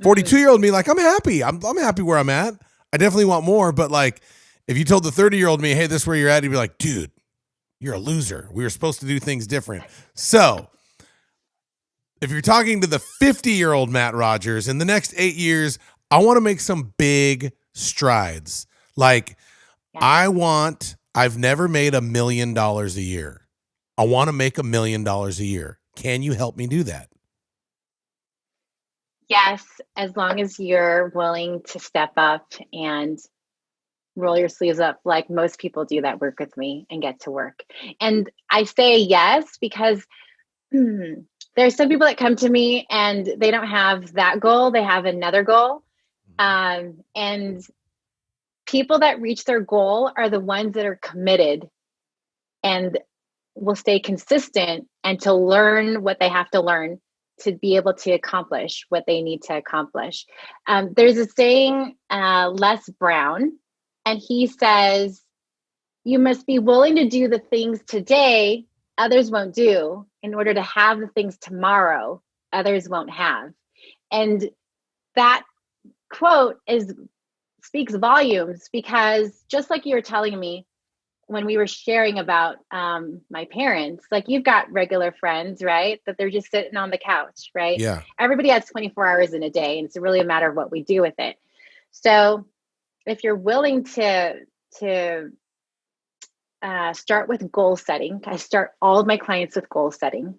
42-year-old me, I'm happy. I'm happy where I'm at. I definitely want more. But if you told the 30-year-old me, hey, this is where you're at, he'd be like, dude, you're a loser. We were supposed to do things different. So if you're talking to the 50-year-old Matt Rogers, in the next 8 years, I want to make some big strides. I've never made $1 million a year. I want to make $1 million a year. Can you help me do that? Yes, as long as you're willing to step up and roll your sleeves up like most people do that work with me and get to work. And I say yes because there's some people that come to me and they don't have that goal. They have another goal. And people that reach their goal are the ones that are committed and will stay consistent and to learn what they have to learn to be able to accomplish what they need to accomplish. There's a saying, Les Brown, and he says, you must be willing to do the things today others won't do in order to have the things tomorrow others won't have. And that quote speaks volumes, because just like you were telling me when we were sharing about my parents, like you've got regular friends, right? That they're just sitting on the couch, right? Yeah. Everybody has 24 hours in a day, and it's really a matter of what we do with it. So if you're willing to start with goal setting, I start all of my clients with goal setting.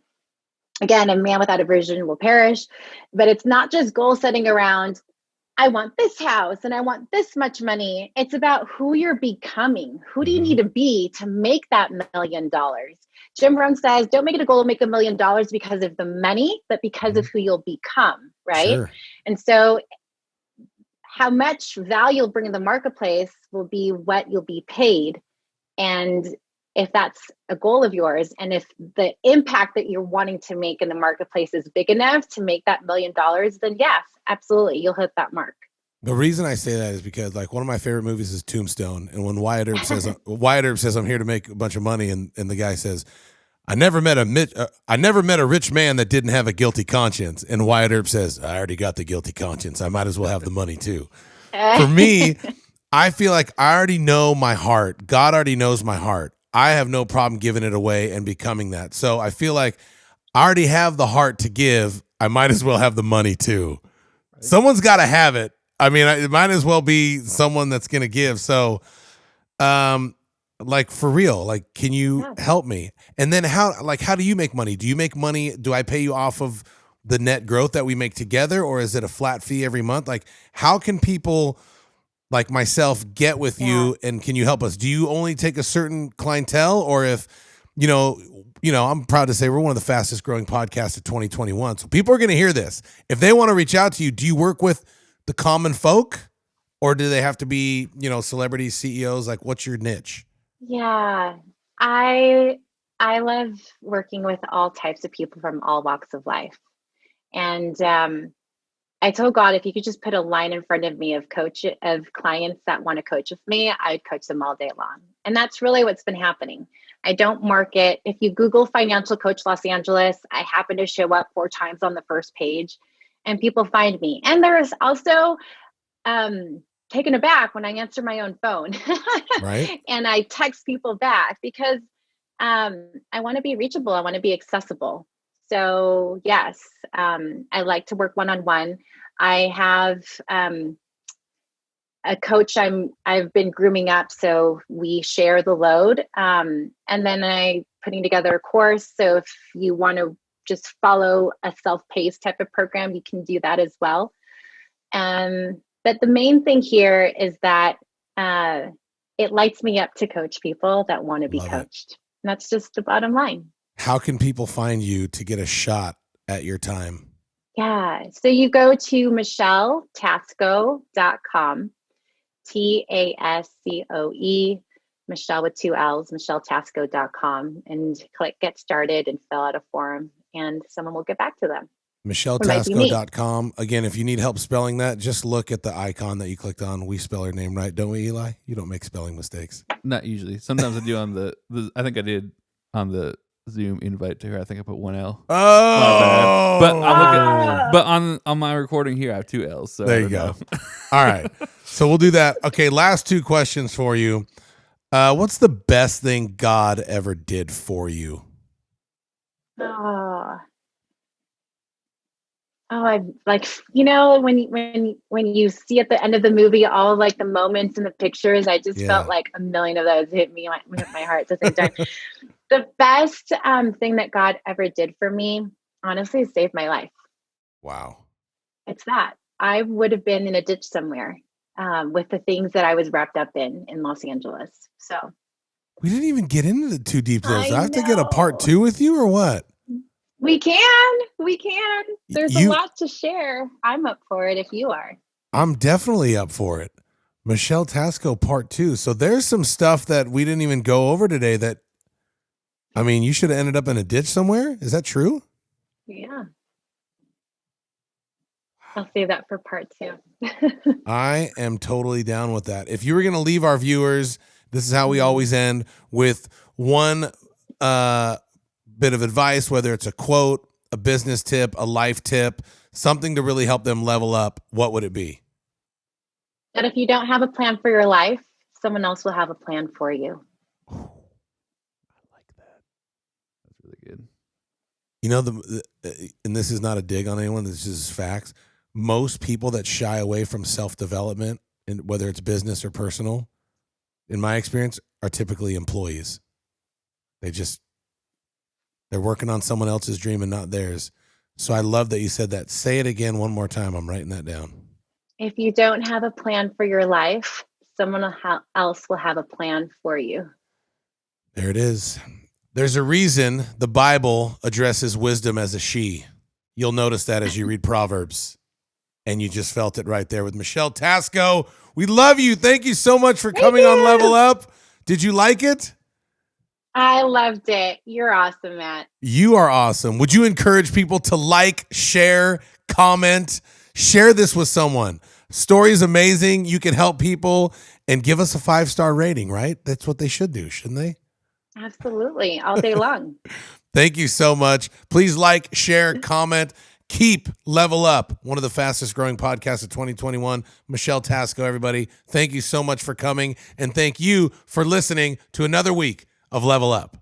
Again, a man without a vision will perish, but it's not just goal setting around, I want this house and I want this much money. It's about who you're becoming. Who do you need to be to make that $1 million? Jim Rohn says, don't make it a goal to make $1 million because of the money, but because of who you'll become, right? Sure. And so how much value you'll bring in the marketplace will be what you'll be paid. And if that's a goal of yours, and if the impact that you're wanting to make in the marketplace is big enough to make that $1 million, then yes, absolutely, you'll hit that mark. The reason I say that is because, like, one of my favorite movies is Tombstone, and when Wyatt Earp says I'm here to make a bunch of money, and the guy says, I never met a rich man that didn't have a guilty conscience, and Wyatt Earp says, I already got the guilty conscience, I might as well have the money too. For me, I feel like I already know my heart. God already knows my heart. I have no problem giving it away and becoming that. So I feel like I already have the heart to give. I might as well have the money too. Right. Someone's got to have it. I mean, it might as well be someone that's going to give. So, like, for real, like, can you help me? And then how do you make money? Do you make money? Do I pay you off of the net growth that we make together, or is it a flat fee every month? Like, how can people like myself get with you, and can you help us? Do you only take a certain clientele, or if, you know, I'm proud to say we're one of the fastest growing podcasts of 2021. So people are going to hear this. If they want to reach out to you, do you work with the common folk, or do they have to be, celebrities, CEOs? Like, what's your niche? Yeah, I love working with all types of people from all walks of life. And I told God, if you could just put a line in front of me of clients that want to coach with me, I'd coach them all day long. And that's really what's been happening. I don't market. If you Google Financial Coach Los Angeles, I happen to show up 4 times on the first page, and people find me. And there's also taken aback when I answer my own phone. Right. And I text people back because I want to be reachable. I want to be accessible. So yes, I like to work one-on-one. I have a coach I've been grooming up, so we share the load. And then I putting together a course. So if you want to just follow a self-paced type of program, you can do that as well. But the main thing here is that it lights me up to coach people that want to be coached. And that's just the bottom line. How can people find you to get a shot at your time? Yeah. So you go to MichelleTascoe.com, TASCOE, Michelle with 2 L's, MichelleTascoe.com, and click get started and fill out a form, and someone will get back to them. MichelleTascoe.com. Again, if you need help spelling that, just look at the icon that you clicked on. We spell her name right, don't we, Eli? You don't make spelling mistakes. Not usually. Sometimes I do on the I think I did on the Zoom invite to her. I think I put 1 L. Oh, but on my recording here, I have 2 L's. So there you go. All right, so we'll do that. Okay, last 2 questions for you. What's the best thing God ever did for you? I like, when you see at the end of the movie all like the moments and the pictures, I just felt like a million of those hit my heart at the same time. The best thing that God ever did for me, honestly, is saved my life. Wow. It's that. I would have been in a ditch somewhere with the things that I was wrapped up in Los Angeles. So we didn't even get into the too deep those. I have to get a part 2 with you, or what? We can. There's a lot to share. I'm up for it if you are. I'm definitely up for it. Michelle Tascoe part 2. So there's some stuff that we didn't even go over today that, I mean, you should have ended up in a ditch somewhere. Is that true? Yeah. I'll save that for part 2. I am totally down with that. If you were going to leave our viewers, this is how we always end, with one bit of advice, whether it's a quote, a business tip, a life tip, something to really help them level up, what would it be? That if you don't have a plan for your life, someone else will have a plan for you. I like that. That's really good. You know, and this is not a dig on anyone, this is facts. Most people that shy away from self-development, and whether it's business or personal, in my experience, are typically employees. They're working on someone else's dream and not theirs. So I love that you said that. Say it again one more time. I'm writing that down. If you don't have a plan for your life, someone else will have a plan for you. There it is. There's a reason the Bible addresses wisdom as a she. You'll notice that as you read Proverbs. And you just felt it right there with Michelle Tascoe. We love you. Thank you so much for coming on Level Up. Did you like it? I loved it. You're awesome, Matt. You are awesome. Would you encourage people to like, share, comment, share this with someone? Story is amazing. You can help people, and give us a 5-star rating, right? That's what they should do, shouldn't they? Absolutely. All day long. Thank you so much. Please like, share, comment. Keep Level Up, one of the fastest growing podcasts of 2021. Michelle Tascoe, everybody. Thank you so much for coming, and thank you for listening to another week of Level Up.